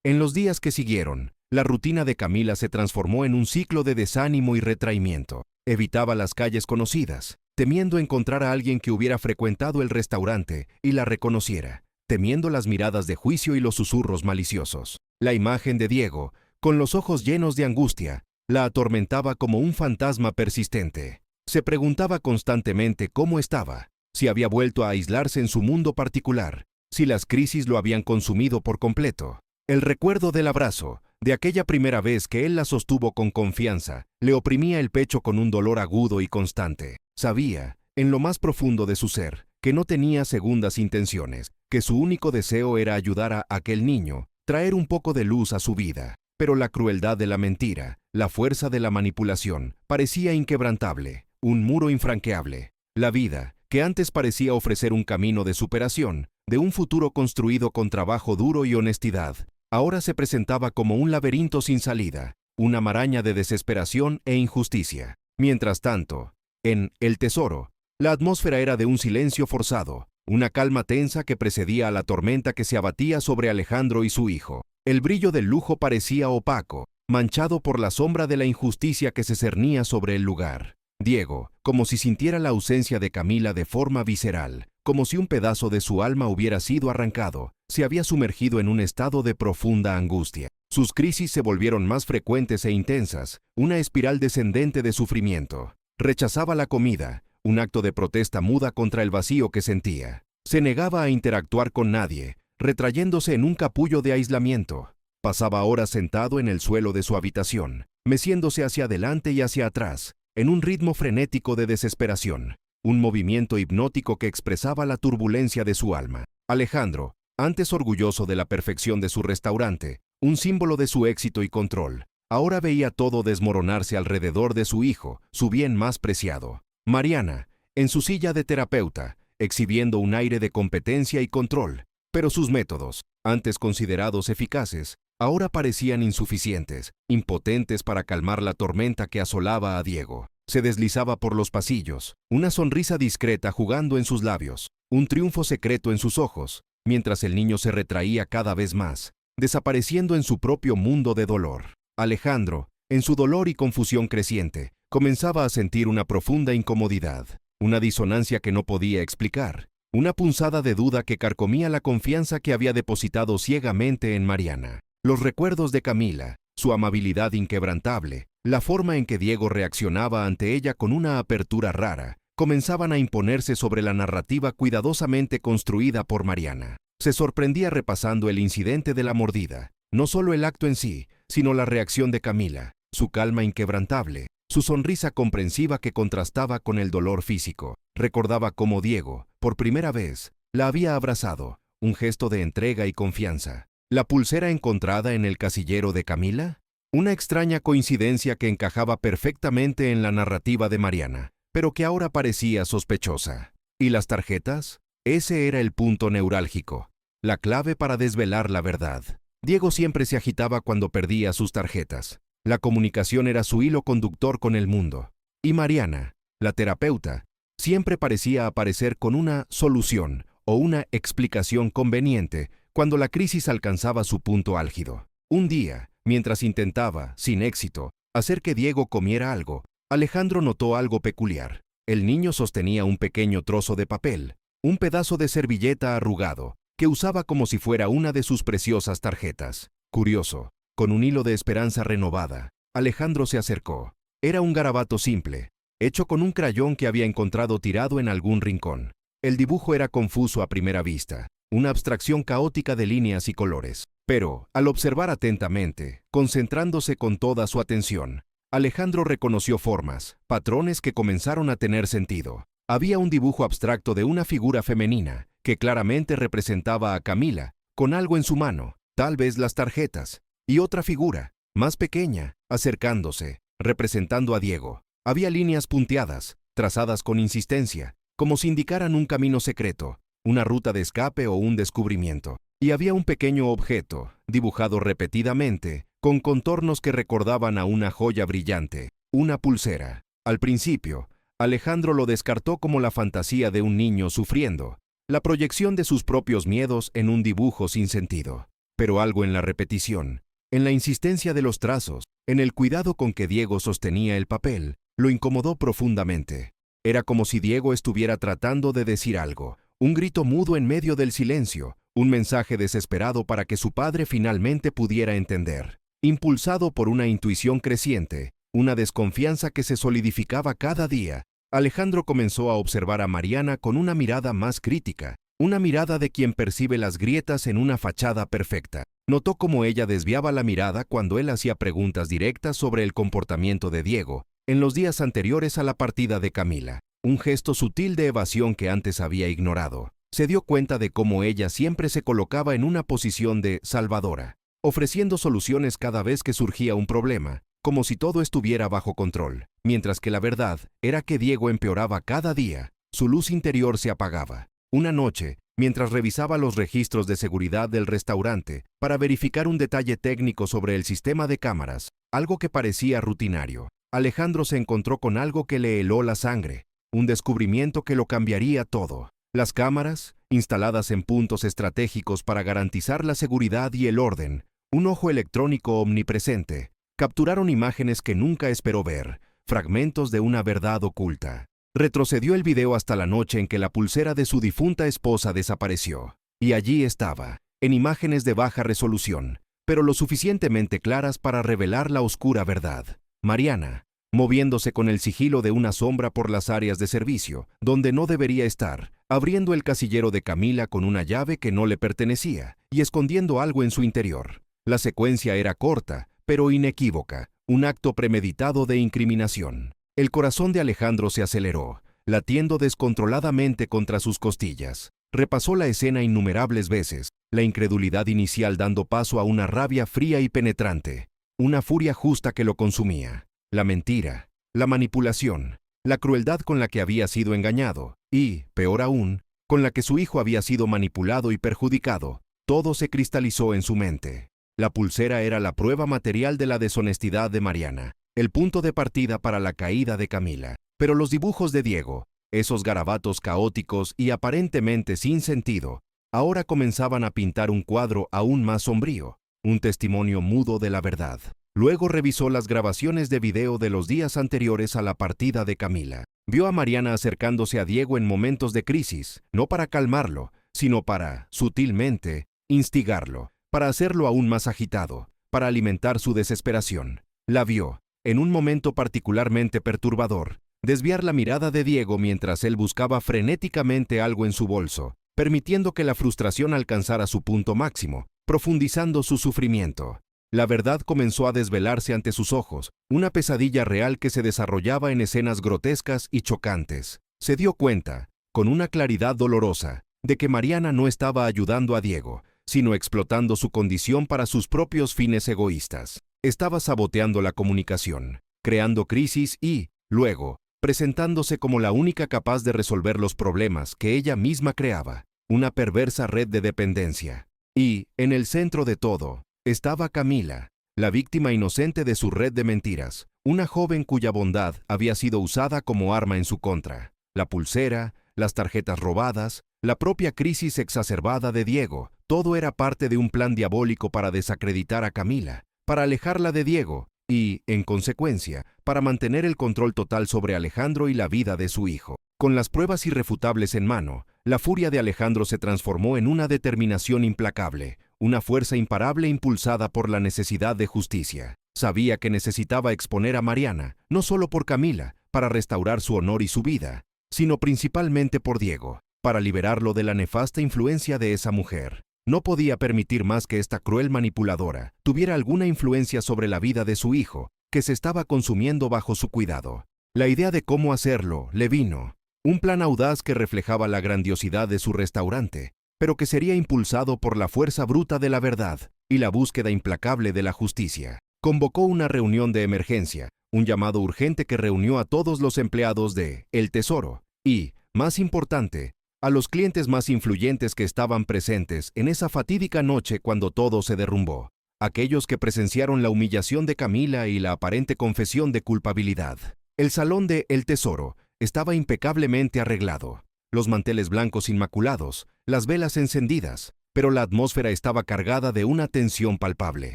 En los días que siguieron, la rutina de Camila se transformó en un ciclo de desánimo y retraimiento. Evitaba las calles conocidas, temiendo encontrar a alguien que hubiera frecuentado el restaurante y la reconociera, temiendo las miradas de juicio y los susurros maliciosos. La imagen de Diego, con los ojos llenos de angustia, la atormentaba como un fantasma persistente. Se preguntaba constantemente cómo estaba, si había vuelto a aislarse en su mundo particular, si las crisis lo habían consumido por completo. El recuerdo del abrazo, de aquella primera vez que él la sostuvo con confianza, le oprimía el pecho con un dolor agudo y constante. Sabía, en lo más profundo de su ser, que no tenía segundas intenciones, que su único deseo era ayudar a aquel niño, traer un poco de luz a su vida. Pero la crueldad de la mentira, la fuerza de la manipulación, parecía inquebrantable, un muro infranqueable. La vida, que antes parecía ofrecer un camino de superación, de un futuro construido con trabajo duro y honestidad, ahora se presentaba como un laberinto sin salida, una maraña de desesperación e injusticia. Mientras tanto, en El Tesoro, la atmósfera era de un silencio forzado, una calma tensa que precedía a la tormenta que se abatía sobre Alejandro y su hijo. El brillo del lujo parecía opaco, manchado por la sombra de la injusticia que se cernía sobre el lugar. Diego, como si sintiera la ausencia de Camila de forma visceral, como si un pedazo de su alma hubiera sido arrancado, se había sumergido en un estado de profunda angustia. Sus crisis se volvieron más frecuentes e intensas, una espiral descendente de sufrimiento. Rechazaba la comida, un acto de protesta muda contra el vacío que sentía. Se negaba a interactuar con nadie, retrayéndose en un capullo de aislamiento. Pasaba horas sentado en el suelo de su habitación, meciéndose hacia adelante y hacia atrás, en un ritmo frenético de desesperación, un movimiento hipnótico que expresaba la turbulencia de su alma. Alejandro, antes orgulloso de la perfección de su restaurante, un símbolo de su éxito y control, ahora veía todo desmoronarse alrededor de su hijo, su bien más preciado. Mariana, en su silla de terapeuta, exhibiendo un aire de competencia y control, pero sus métodos, antes considerados eficaces, ahora parecían insuficientes, impotentes para calmar la tormenta que asolaba a Diego. Se deslizaba por los pasillos, una sonrisa discreta jugando en sus labios, un triunfo secreto en sus ojos, mientras el niño se retraía cada vez más, desapareciendo en su propio mundo de dolor. Alejandro, en su dolor y confusión creciente, comenzaba a sentir una profunda incomodidad, una disonancia que no podía explicar, una punzada de duda que carcomía la confianza que había depositado ciegamente en Mariana. Los recuerdos de Camila, su amabilidad inquebrantable, la forma en que Diego reaccionaba ante ella con una apertura rara, comenzaban a imponerse sobre la narrativa cuidadosamente construida por Mariana. Se sorprendía repasando el incidente de la mordida, no solo el acto en sí, sino la reacción de Camila, su calma inquebrantable, su sonrisa comprensiva que contrastaba con el dolor físico. Recordaba cómo Diego, por primera vez, la había abrazado, un gesto de entrega y confianza. ¿La pulsera encontrada en el casillero de Camila? Una extraña coincidencia que encajaba perfectamente en la narrativa de Mariana, pero que ahora parecía sospechosa. ¿Y las tarjetas? Ese era el punto neurálgico, la clave para desvelar la verdad. Diego siempre se agitaba cuando perdía sus tarjetas. La comunicación era su hilo conductor con el mundo. Y Mariana, la terapeuta, siempre parecía aparecer con una solución o una explicación conveniente cuando la crisis alcanzaba su punto álgido. Un día, mientras intentaba, sin éxito, hacer que Diego comiera algo, Alejandro notó algo peculiar. El niño sostenía un pequeño trozo de papel, un pedazo de servilleta arrugado, que usaba como si fuera una de sus preciosas tarjetas. Curioso, con un hilo de esperanza renovada, Alejandro se acercó. Era un garabato simple, hecho con un crayón que había encontrado tirado en algún rincón. El dibujo era confuso a primera vista, una abstracción caótica de líneas y colores. Pero, al observar atentamente, concentrándose con toda su atención, Alejandro reconoció formas, patrones que comenzaron a tener sentido. Había un dibujo abstracto de una figura femenina, que claramente representaba a Camila, con algo en su mano, tal vez las tarjetas, y otra figura, más pequeña, acercándose, representando a Diego. Había líneas punteadas, trazadas con insistencia, como si indicaran un camino secreto, una ruta de escape o un descubrimiento. Y había un pequeño objeto, dibujado repetidamente, con contornos que recordaban a una joya brillante, una pulsera. Al principio, Alejandro lo descartó como la fantasía de un niño sufriendo, la proyección de sus propios miedos en un dibujo sin sentido. Pero algo en la repetición, en la insistencia de los trazos, en el cuidado con que Diego sostenía el papel, lo incomodó profundamente. Era como si Diego estuviera tratando de decir algo, un grito mudo en medio del silencio, un mensaje desesperado para que su padre finalmente pudiera entender. Impulsado por una intuición creciente, una desconfianza que se solidificaba cada día, Alejandro comenzó a observar a Mariana con una mirada más crítica, una mirada de quien percibe las grietas en una fachada perfecta. Notó cómo ella desviaba la mirada cuando él hacía preguntas directas sobre el comportamiento de Diego en los días anteriores a la partida de Camila, un gesto sutil de evasión que antes había ignorado. Se dio cuenta de cómo ella siempre se colocaba en una posición de salvadora, ofreciendo soluciones cada vez que surgía un problema, como si todo estuviera bajo control, mientras que la verdad era que Diego empeoraba cada día, su luz interior se apagaba. Una noche, mientras revisaba los registros de seguridad del restaurante para verificar un detalle técnico sobre el sistema de cámaras, algo que parecía rutinario, Alejandro se encontró con algo que le heló la sangre, un descubrimiento que lo cambiaría todo. Las cámaras, instaladas en puntos estratégicos para garantizar la seguridad y el orden, un ojo electrónico omnipresente, capturaron imágenes que nunca esperó ver, fragmentos de una verdad oculta. Retrocedió el video hasta la noche en que la pulsera de su difunta esposa desapareció. Y allí estaba, en imágenes de baja resolución, pero lo suficientemente claras para revelar la oscura verdad. Mariana, moviéndose con el sigilo de una sombra por las áreas de servicio, donde no debería estar, abriendo el casillero de Camila con una llave que no le pertenecía, y escondiendo algo en su interior. La secuencia era corta, pero inequívoca, un acto premeditado de incriminación. El corazón de Alejandro se aceleró, latiendo descontroladamente contra sus costillas. Repasó la escena innumerables veces, la incredulidad inicial dando paso a una rabia fría y penetrante, una furia justa que lo consumía. La mentira, la manipulación, la crueldad con la que había sido engañado y, peor aún, con la que su hijo había sido manipulado y perjudicado, todo se cristalizó en su mente. La pulsera era la prueba material de la deshonestidad de Mariana, el punto de partida para la caída de Camila. Pero los dibujos de Diego, esos garabatos caóticos y aparentemente sin sentido, ahora comenzaban a pintar un cuadro aún más sombrío, un testimonio mudo de la verdad. Luego revisó las grabaciones de video de los días anteriores a la partida de Camila. Vio a Mariana acercándose a Diego en momentos de crisis, no para calmarlo, sino para, sutilmente, instigarlo, para hacerlo aún más agitado, para alimentar su desesperación. La vio, en un momento particularmente perturbador, desviar la mirada de Diego mientras él buscaba frenéticamente algo en su bolso, permitiendo que la frustración alcanzara su punto máximo, profundizando su sufrimiento. La verdad comenzó a desvelarse ante sus ojos, una pesadilla real que se desarrollaba en escenas grotescas y chocantes. Se dio cuenta, con una claridad dolorosa, de que Mariana no estaba ayudando a Diego, sino explotando su condición para sus propios fines egoístas. Estaba saboteando la comunicación, creando crisis y, luego, presentándose como la única capaz de resolver los problemas que ella misma creaba, una perversa red de dependencia. Y, en el centro de todo, estaba Camila, la víctima inocente de su red de mentiras, una joven cuya bondad había sido usada como arma en su contra. La pulsera, las tarjetas robadas, la propia crisis exacerbada de Diego, todo era parte de un plan diabólico para desacreditar a Camila, para alejarla de Diego y, en consecuencia, para mantener el control total sobre Alejandro y la vida de su hijo. Con las pruebas irrefutables en mano, la furia de Alejandro se transformó en una determinación implacable, una fuerza imparable impulsada por la necesidad de justicia. Sabía que necesitaba exponer a Mariana, no solo por Camila, para restaurar su honor y su vida, sino principalmente por Diego, para liberarlo de la nefasta influencia de esa mujer. No podía permitir más que esta cruel manipuladora tuviera alguna influencia sobre la vida de su hijo, que se estaba consumiendo bajo su cuidado. La idea de cómo hacerlo le vino. Un plan audaz que reflejaba la grandiosidad de su restaurante, pero que sería impulsado por la fuerza bruta de la verdad y la búsqueda implacable de la justicia. Convocó una reunión de emergencia, un llamado urgente que reunió a todos los empleados de El Tesoro y, más importante, a los clientes más influyentes que estaban presentes en esa fatídica noche cuando todo se derrumbó, aquellos que presenciaron la humillación de Camila y la aparente confesión de culpabilidad. El salón de El Tesoro estaba impecablemente arreglado, los manteles blancos inmaculados, las velas encendidas, pero la atmósfera estaba cargada de una tensión palpable.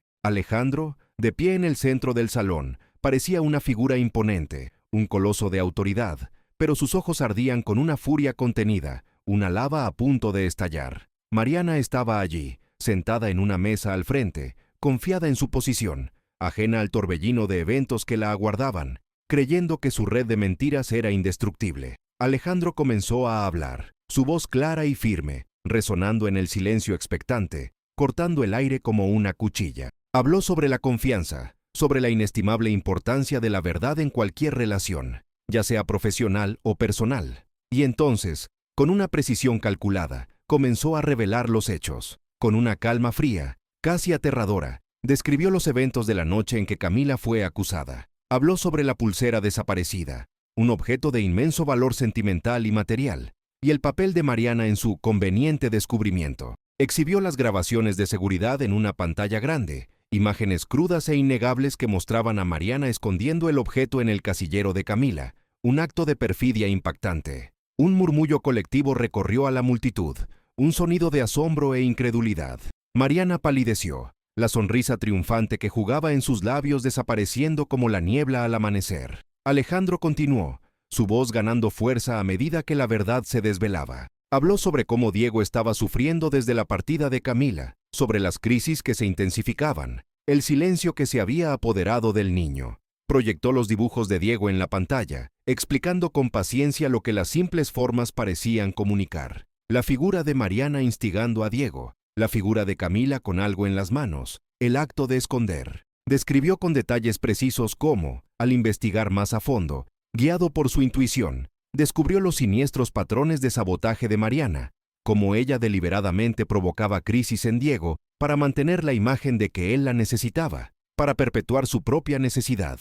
Alejandro, de pie en el centro del salón, parecía una figura imponente, un coloso de autoridad, pero sus ojos ardían con una furia contenida, una lava a punto de estallar. Mariana estaba allí, sentada en una mesa al frente, confiada en su posición, ajena al torbellino de eventos que la aguardaban, creyendo que su red de mentiras era indestructible. Alejandro comenzó a hablar, su voz clara y firme, resonando en el silencio expectante, cortando el aire como una cuchilla. Habló sobre la confianza, sobre la inestimable importancia de la verdad en cualquier relación, ya sea profesional o personal. Y entonces, con una precisión calculada, comenzó a revelar los hechos. Con una calma fría, casi aterradora, describió los eventos de la noche en que Camila fue acusada. Habló sobre la pulsera desaparecida, un objeto de inmenso valor sentimental y material, y el papel de Mariana en su conveniente descubrimiento. Exhibió las grabaciones de seguridad en una pantalla grande, imágenes crudas e innegables que mostraban a Mariana escondiendo el objeto en el casillero de Camila, un acto de perfidia impactante. Un murmullo colectivo recorrió a la multitud, un sonido de asombro e incredulidad. Mariana palideció, la sonrisa triunfante que jugaba en sus labios desapareciendo como la niebla al amanecer. Alejandro continuó, su voz ganando fuerza a medida que la verdad se desvelaba. Habló sobre cómo Diego estaba sufriendo desde la partida de Camila, sobre las crisis que se intensificaban, el silencio que se había apoderado del niño. Proyectó los dibujos de Diego en la pantalla, explicando con paciencia lo que las simples formas parecían comunicar. La figura de Mariana instigando a Diego, la figura de Camila con algo en las manos, el acto de esconder. Describió con detalles precisos cómo, al investigar más a fondo, guiado por su intuición, descubrió los siniestros patrones de sabotaje de Mariana, cómo ella deliberadamente provocaba crisis en Diego para mantener la imagen de que él la necesitaba, para perpetuar su propia necesidad.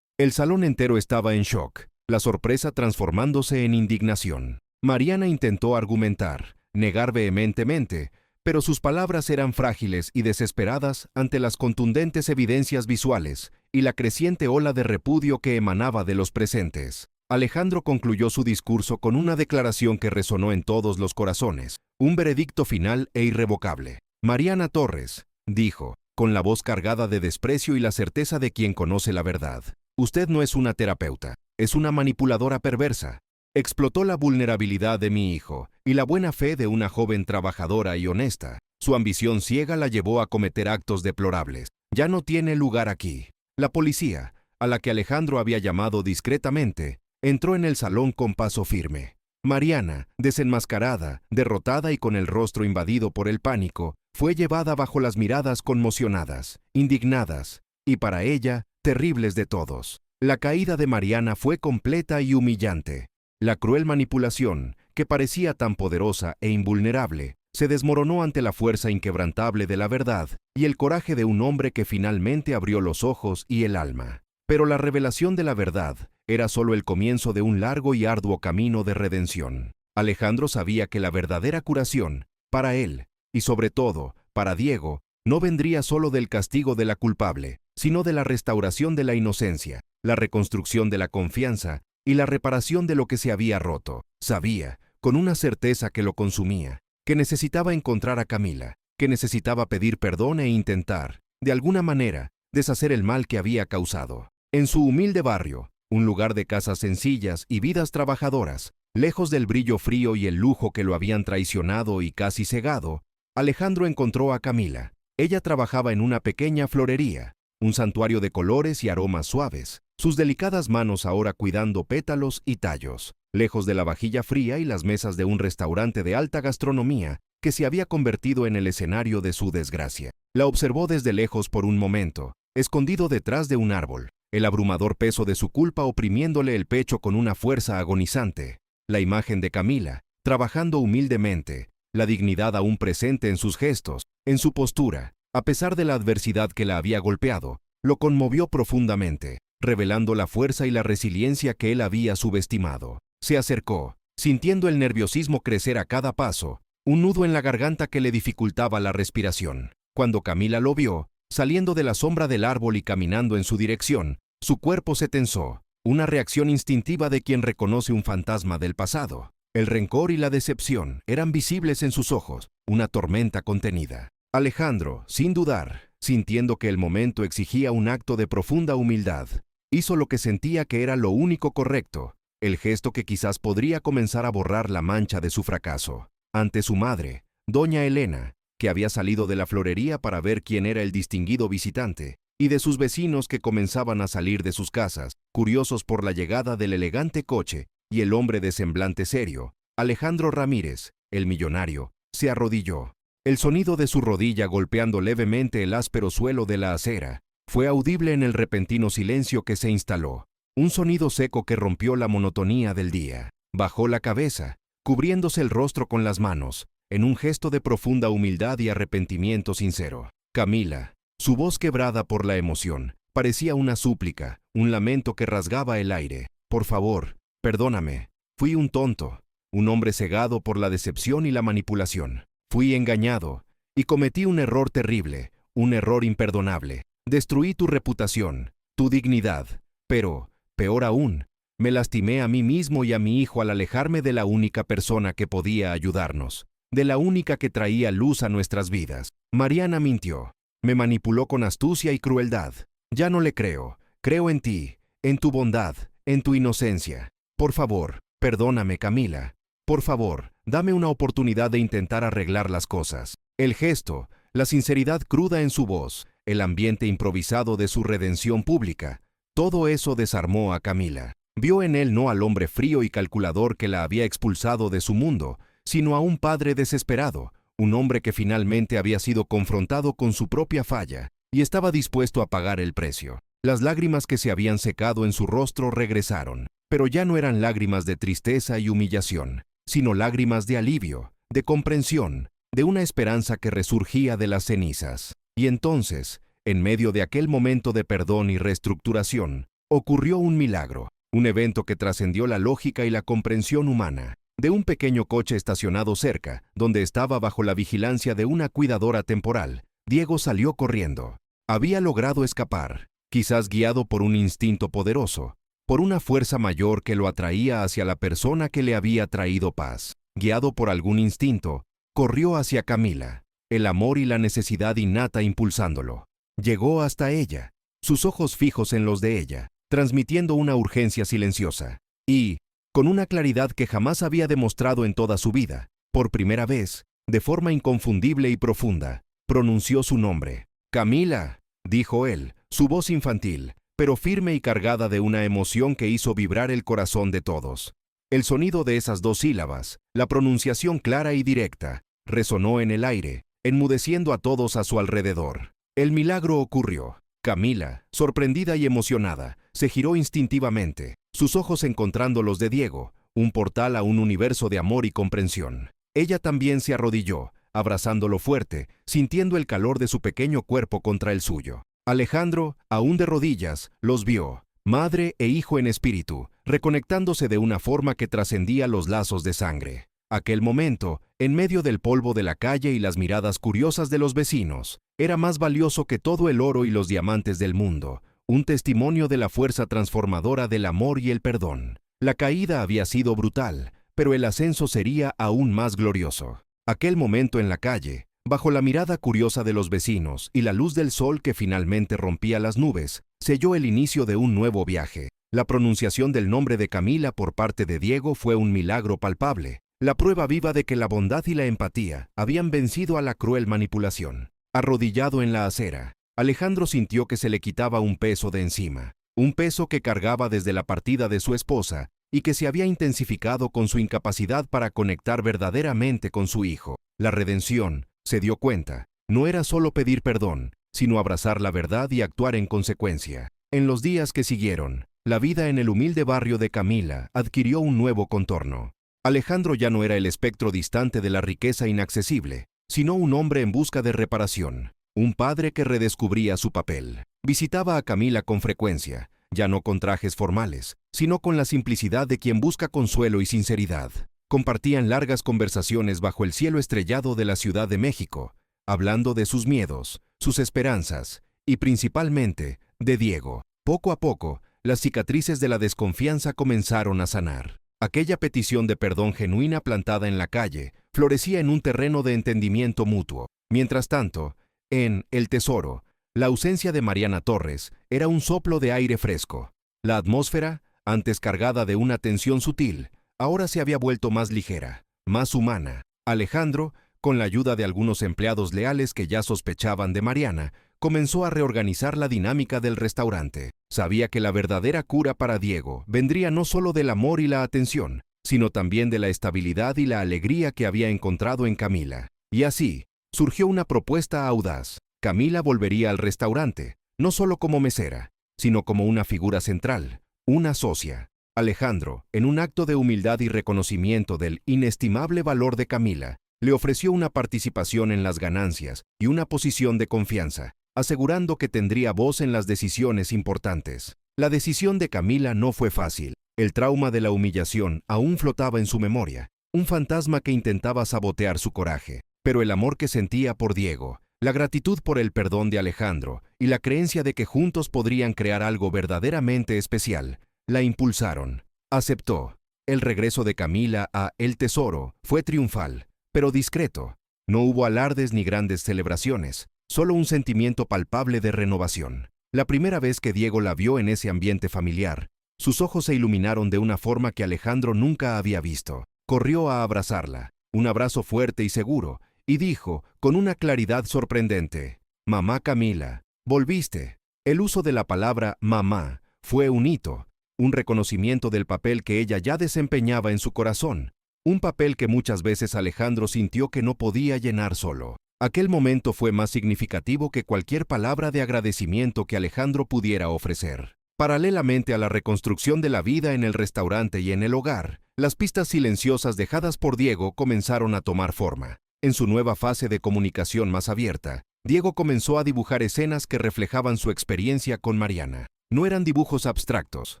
El salón entero estaba en shock, la sorpresa transformándose en indignación. Mariana intentó argumentar, negar vehementemente, pero sus palabras eran frágiles y desesperadas ante las contundentes evidencias visuales y la creciente ola de repudio que emanaba de los presentes. Alejandro concluyó su discurso con una declaración que resonó en todos los corazones, un veredicto final e irrevocable. Mariana Torres, dijo, con la voz cargada de desprecio y la certeza de quien conoce la verdad. Usted no es una terapeuta, es una manipuladora perversa. Explotó la vulnerabilidad de mi hijo y la buena fe de una joven trabajadora y honesta. Su ambición ciega la llevó a cometer actos deplorables. Ya no tiene lugar aquí. La policía, a la que Alejandro había llamado discretamente, entró en el salón con paso firme. Mariana, desenmascarada, derrotada y con el rostro invadido por el pánico, fue llevada bajo las miradas conmocionadas, indignadas, y para ella, terribles de todos. La caída de Mariana fue completa y humillante. La cruel manipulación, que parecía tan poderosa e invulnerable, se desmoronó ante la fuerza inquebrantable de la verdad y el coraje de un hombre que finalmente abrió los ojos y el alma. Pero la revelación de la verdad era solo el comienzo de un largo y arduo camino de redención. Alejandro sabía que la verdadera curación, para él, y sobre todo, para Diego, no vendría solo del castigo de la culpable, sino de la restauración de la inocencia, la reconstrucción de la confianza y la reparación de lo que se había roto. Sabía, con una certeza que lo consumía, que necesitaba encontrar a Camila, que necesitaba pedir perdón e intentar, de alguna manera, deshacer el mal que había causado. En su humilde barrio, un lugar de casas sencillas y vidas trabajadoras, lejos del brillo frío y el lujo que lo habían traicionado y casi cegado, Alejandro encontró a Camila. Ella trabajaba en una pequeña florería, un santuario de colores y aromas suaves, sus delicadas manos ahora cuidando pétalos y tallos, lejos de la vajilla fría y las mesas de un restaurante de alta gastronomía que se había convertido en el escenario de su desgracia. La observó desde lejos por un momento, escondido detrás de un árbol, el abrumador peso de su culpa oprimiéndole el pecho con una fuerza agonizante. La imagen de Camila, trabajando humildemente, la dignidad aún presente en sus gestos, en su postura, a pesar de la adversidad que la había golpeado, lo conmovió profundamente, revelando la fuerza y la resiliencia que él había subestimado. Se acercó, sintiendo el nerviosismo crecer a cada paso, un nudo en la garganta que le dificultaba la respiración. Cuando Camila lo vio, saliendo de la sombra del árbol y caminando en su dirección, su cuerpo se tensó, una reacción instintiva de quien reconoce un fantasma del pasado. El rencor y la decepción eran visibles en sus ojos, una tormenta contenida. Alejandro, sin dudar, sintiendo que el momento exigía un acto de profunda humildad, hizo lo que sentía que era lo único correcto, el gesto que quizás podría comenzar a borrar la mancha de su fracaso. Ante su madre, doña Elena, que había salido de la florería para ver quién era el distinguido visitante, y de sus vecinos que comenzaban a salir de sus casas, curiosos por la llegada del elegante coche y el hombre de semblante serio, Alejandro Ramírez, el millonario, se arrodilló. El sonido de su rodilla golpeando levemente el áspero suelo de la acera fue audible en el repentino silencio que se instaló, un sonido seco que rompió la monotonía del día. Bajó la cabeza, cubriéndose el rostro con las manos, en un gesto de profunda humildad y arrepentimiento sincero. Camila, su voz quebrada por la emoción, parecía una súplica, un lamento que rasgaba el aire. Por favor, perdóname, fui un tonto, un hombre cegado por la decepción y la manipulación. Fui engañado, y cometí un error terrible, un error imperdonable. Destruí tu reputación, tu dignidad, pero, peor aún, me lastimé a mí mismo y a mi hijo al alejarme de la única persona que podía ayudarnos, de la única que traía luz a nuestras vidas. Mariana mintió, me manipuló con astucia y crueldad. Ya no le creo, creo en ti, en tu bondad, en tu inocencia. Por favor, perdóname, Camila. Por favor, dame una oportunidad de intentar arreglar las cosas. El gesto, la sinceridad cruda en su voz, el ambiente improvisado de su redención pública, todo eso desarmó a Camila. Vio en él no al hombre frío y calculador que la había expulsado de su mundo, sino a un padre desesperado, un hombre que finalmente había sido confrontado con su propia falla y estaba dispuesto a pagar el precio. Las lágrimas que se habían secado en su rostro regresaron, pero ya no eran lágrimas de tristeza y humillación, sino lágrimas de alivio, de comprensión, de una esperanza que resurgía de las cenizas. Y entonces, en medio de aquel momento de perdón y reestructuración, ocurrió un milagro, un evento que trascendió la lógica y la comprensión humana. De un pequeño coche estacionado cerca, donde estaba bajo la vigilancia de una cuidadora temporal, Diego salió corriendo. Había logrado escapar, quizás guiado por un instinto poderoso, por una fuerza mayor que lo atraía hacia la persona que le había traído paz. Guiado por algún instinto, corrió hacia Camila, el amor y la necesidad innata impulsándolo. Llegó hasta ella, sus ojos fijos en los de ella, transmitiendo una urgencia silenciosa. Y, con una claridad que jamás había demostrado en toda su vida, por primera vez, de forma inconfundible y profunda, pronunció su nombre. «Camila», dijo él, su voz infantil, pero firme y cargada de una emoción que hizo vibrar el corazón de todos. El sonido de esas dos sílabas, la pronunciación clara y directa, resonó en el aire, enmudeciendo a todos a su alrededor. El milagro ocurrió. Camila, sorprendida y emocionada, se giró instintivamente, sus ojos encontrando los de Diego, un portal a un universo de amor y comprensión. Ella también se arrodilló, abrazándolo fuerte, sintiendo el calor de su pequeño cuerpo contra el suyo. Alejandro, aún de rodillas, los vio, madre e hijo en espíritu, reconectándose de una forma que trascendía los lazos de sangre. Aquel momento, en medio del polvo de la calle y las miradas curiosas de los vecinos, era más valioso que todo el oro y los diamantes del mundo, un testimonio de la fuerza transformadora del amor y el perdón. La caída había sido brutal, pero el ascenso sería aún más glorioso. Aquel momento en la calle, bajo la mirada curiosa de los vecinos y la luz del sol que finalmente rompía las nubes, selló el inicio de un nuevo viaje. La pronunciación del nombre de Camila por parte de Diego fue un milagro palpable, la prueba viva de que la bondad y la empatía habían vencido a la cruel manipulación. Arrodillado en la acera, Alejandro sintió que se le quitaba un peso de encima, un peso que cargaba desde la partida de su esposa y que se había intensificado con su incapacidad para conectar verdaderamente con su hijo. La redención, se dio cuenta, no era solo pedir perdón, sino abrazar la verdad y actuar en consecuencia. En los días que siguieron, la vida en el humilde barrio de Camila adquirió un nuevo contorno. Alejandro ya no era el espectro distante de la riqueza inaccesible, sino un hombre en busca de reparación, un padre que redescubría su papel. Visitaba a Camila con frecuencia, ya no con trajes formales, sino con la simplicidad de quien busca consuelo y sinceridad. Compartían largas conversaciones bajo el cielo estrellado de la Ciudad de México, hablando de sus miedos, sus esperanzas y principalmente de Diego. Poco a poco, las cicatrices de la desconfianza comenzaron a sanar. Aquella petición de perdón genuina plantada en la calle florecía en un terreno de entendimiento mutuo. Mientras tanto, en El Tesoro, la ausencia de Mariana Torres era un soplo de aire fresco. La atmósfera, antes cargada de una tensión sutil, ahora se había vuelto más ligera, más humana. Alejandro, con la ayuda de algunos empleados leales que ya sospechaban de Mariana, comenzó a reorganizar la dinámica del restaurante. Sabía que la verdadera cura para Diego vendría no solo del amor y la atención, sino también de la estabilidad y la alegría que había encontrado en Camila. Y así, surgió una propuesta audaz. Camila volvería al restaurante, no solo como mesera, sino como una figura central, una socia. Alejandro, en un acto de humildad y reconocimiento del inestimable valor de Camila, le ofreció una participación en las ganancias y una posición de confianza, asegurando que tendría voz en las decisiones importantes. La decisión de Camila no fue fácil. El trauma de la humillación aún flotaba en su memoria, un fantasma que intentaba sabotear su coraje. Pero el amor que sentía por Diego, la gratitud por el perdón de Alejandro y la creencia de que juntos podrían crear algo verdaderamente especial, la impulsaron. Aceptó. El regreso de Camila a El Tesoro fue triunfal, pero discreto. No hubo alardes ni grandes celebraciones, solo un sentimiento palpable de renovación. La primera vez que Diego la vio en ese ambiente familiar, sus ojos se iluminaron de una forma que Alejandro nunca había visto. Corrió a abrazarla, un abrazo fuerte y seguro, y dijo, con una claridad sorprendente, «Mamá Camila, volviste». El uso de la palabra «mamá» fue un hito, un reconocimiento del papel que ella ya desempeñaba en su corazón, un papel que muchas veces Alejandro sintió que no podía llenar solo. Aquel momento fue más significativo que cualquier palabra de agradecimiento que Alejandro pudiera ofrecer. Paralelamente a la reconstrucción de la vida en el restaurante y en el hogar, las pistas silenciosas dejadas por Diego comenzaron a tomar forma. En su nueva fase de comunicación más abierta, Diego comenzó a dibujar escenas que reflejaban su experiencia con Mariana. No eran dibujos abstractos,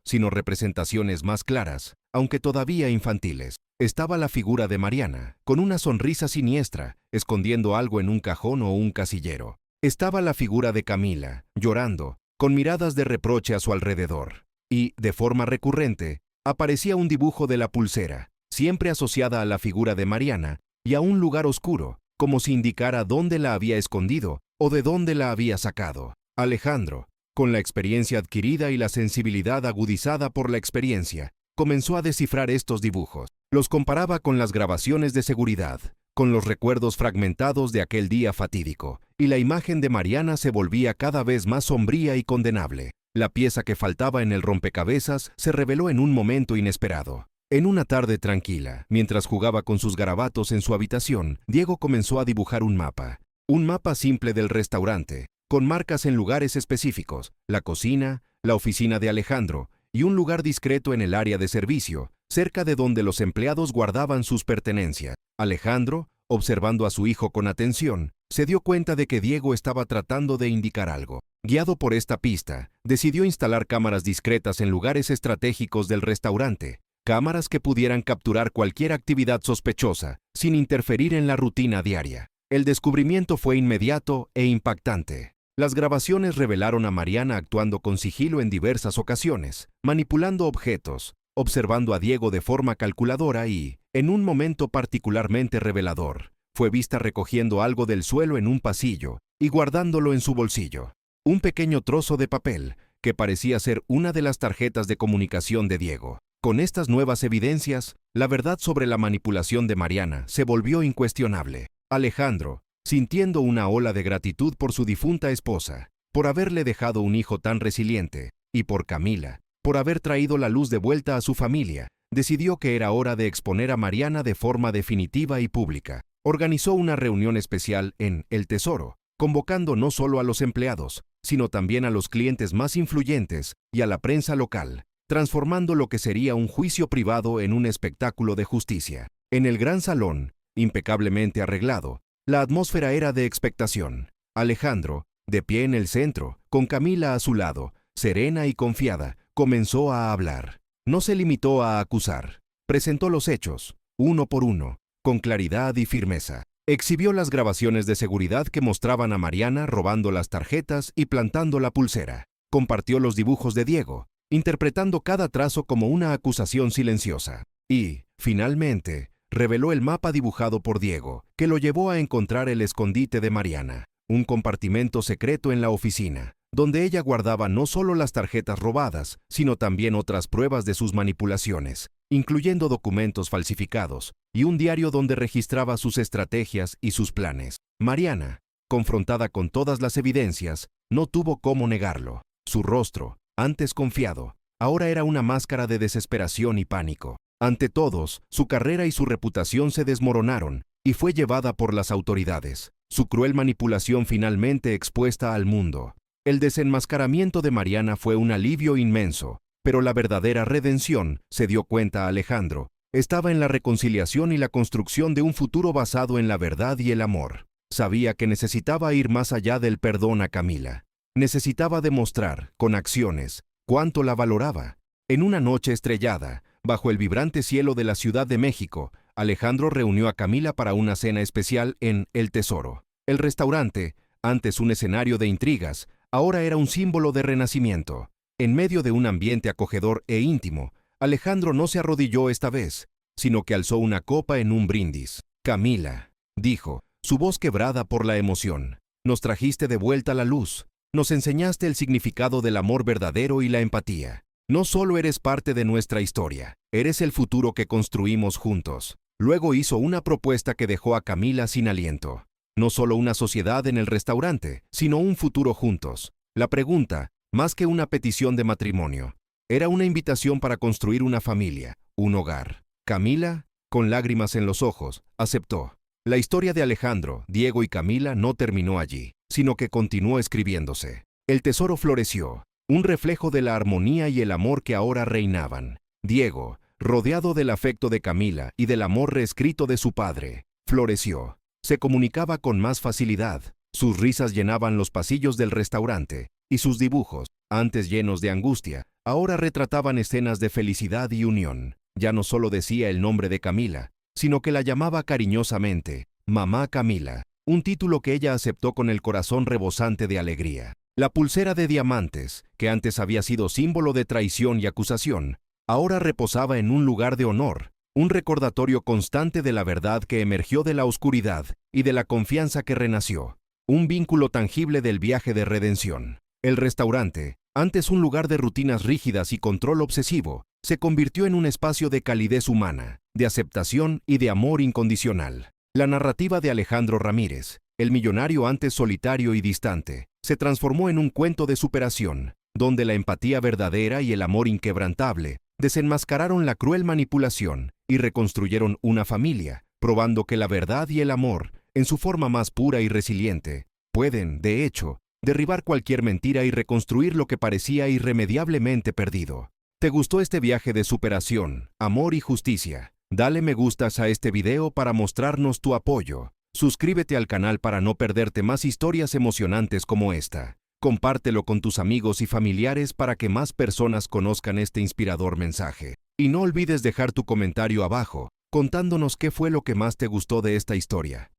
sino representaciones más claras, aunque todavía infantiles. Estaba la figura de Mariana, con una sonrisa siniestra, escondiendo algo en un cajón o un casillero. Estaba la figura de Camila, llorando, con miradas de reproche a su alrededor. Y, de forma recurrente, aparecía un dibujo de la pulsera, siempre asociada a la figura de Mariana y a un lugar oscuro, como si indicara dónde la había escondido o de dónde la había sacado. Alejandro, con la experiencia adquirida y la sensibilidad agudizada por la experiencia, comenzó a descifrar estos dibujos. Los comparaba con las grabaciones de seguridad, con los recuerdos fragmentados de aquel día fatídico, y la imagen de Mariana se volvía cada vez más sombría y condenable. La pieza que faltaba en el rompecabezas se reveló en un momento inesperado. En una tarde tranquila, mientras jugaba con sus garabatos en su habitación, Diego comenzó a dibujar un mapa simple del restaurante, con marcas en lugares específicos, la cocina, la oficina de Alejandro y un lugar discreto en el área de servicio, cerca de donde los empleados guardaban sus pertenencias. Alejandro, observando a su hijo con atención, se dio cuenta de que Diego estaba tratando de indicar algo. Guiado por esta pista, decidió instalar cámaras discretas en lugares estratégicos del restaurante, cámaras que pudieran capturar cualquier actividad sospechosa, sin interferir en la rutina diaria. El descubrimiento fue inmediato e impactante. Las grabaciones revelaron a Mariana actuando con sigilo en diversas ocasiones, manipulando objetos, observando a Diego de forma calculadora y, en un momento particularmente revelador, fue vista recogiendo algo del suelo en un pasillo y guardándolo en su bolsillo. Un pequeño trozo de papel que parecía ser una de las tarjetas de comunicación de Diego. Con estas nuevas evidencias, la verdad sobre la manipulación de Mariana se volvió incuestionable. Alejandro, sintiendo una ola de gratitud por su difunta esposa, por haberle dejado un hijo tan resiliente, y por Camila, por haber traído la luz de vuelta a su familia, decidió que era hora de exponer a Mariana de forma definitiva y pública. Organizó una reunión especial en El Tesoro, convocando no solo a los empleados, sino también a los clientes más influyentes y a la prensa local, transformando lo que sería un juicio privado en un espectáculo de justicia. En el gran salón, impecablemente arreglado, la atmósfera era de expectación. Alejandro, de pie en el centro, con Camila a su lado, serena y confiada, comenzó a hablar. No se limitó a acusar. Presentó los hechos, uno por uno, con claridad y firmeza. Exhibió las grabaciones de seguridad que mostraban a Mariana robando las tarjetas y plantando la pulsera. Compartió los dibujos de Diego, interpretando cada trazo como una acusación silenciosa. Y, finalmente, reveló el mapa dibujado por Diego, que lo llevó a encontrar el escondite de Mariana, un compartimento secreto en la oficina, donde ella guardaba no solo las tarjetas robadas, sino también otras pruebas de sus manipulaciones, incluyendo documentos falsificados y un diario donde registraba sus estrategias y sus planes. Mariana, confrontada con todas las evidencias, no tuvo cómo negarlo. Su rostro, antes confiado, ahora era una máscara de desesperación y pánico. Ante todos, su carrera y su reputación se desmoronaron y fue llevada por las autoridades. Su cruel manipulación finalmente expuesta al mundo. El desenmascaramiento de Mariana fue un alivio inmenso, pero la verdadera redención, se dio cuenta Alejandro, estaba en la reconciliación y la construcción de un futuro basado en la verdad y el amor. Sabía que necesitaba ir más allá del perdón a Camila. Necesitaba demostrar, con acciones, cuánto la valoraba. En una noche estrellada, bajo el vibrante cielo de la Ciudad de México, Alejandro reunió a Camila para una cena especial en El Tesoro. El restaurante, antes un escenario de intrigas, ahora era un símbolo de renacimiento. En medio de un ambiente acogedor e íntimo, Alejandro no se arrodilló esta vez, sino que alzó una copa en un brindis. Camila, dijo, su voz quebrada por la emoción, nos trajiste de vuelta la luz, nos enseñaste el significado del amor verdadero y la empatía. No solo eres parte de nuestra historia, eres el futuro que construimos juntos. Luego hizo una propuesta que dejó a Camila sin aliento. No solo una sociedad en el restaurante, sino un futuro juntos. La pregunta, más que una petición de matrimonio, era una invitación para construir una familia, un hogar. Camila, con lágrimas en los ojos, aceptó. La historia de Alejandro, Diego y Camila no terminó allí, sino que continuó escribiéndose. El tesoro floreció, un reflejo de la armonía y el amor que ahora reinaban. Diego, rodeado del afecto de Camila y del amor reescrito de su padre, floreció. Se comunicaba con más facilidad. Sus risas llenaban los pasillos del restaurante, y sus dibujos, antes llenos de angustia, ahora retrataban escenas de felicidad y unión. Ya no solo decía el nombre de Camila, sino que la llamaba cariñosamente Mamá Camila, un título que ella aceptó con el corazón rebosante de alegría. La pulsera de diamantes, que antes había sido símbolo de traición y acusación, ahora reposaba en un lugar de honor, un recordatorio constante de la verdad que emergió de la oscuridad y de la confianza que renació, un vínculo tangible del viaje de redención. El restaurante, antes un lugar de rutinas rígidas y control obsesivo, se convirtió en un espacio de calidez humana, de aceptación y de amor incondicional. La narrativa de Alejandro Ramírez, el millonario antes solitario y distante, se transformó en un cuento de superación, donde la empatía verdadera y el amor inquebrantable desenmascararon la cruel manipulación y reconstruyeron una familia, probando que la verdad y el amor, en su forma más pura y resiliente, pueden, de hecho, derribar cualquier mentira y reconstruir lo que parecía irremediablemente perdido. ¿Te gustó este viaje de superación, amor y justicia? Dale me gustas a este video para mostrarnos tu apoyo. Suscríbete al canal para no perderte más historias emocionantes como esta. Compártelo con tus amigos y familiares para que más personas conozcan este inspirador mensaje. Y no olvides dejar tu comentario abajo, contándonos qué fue lo que más te gustó de esta historia.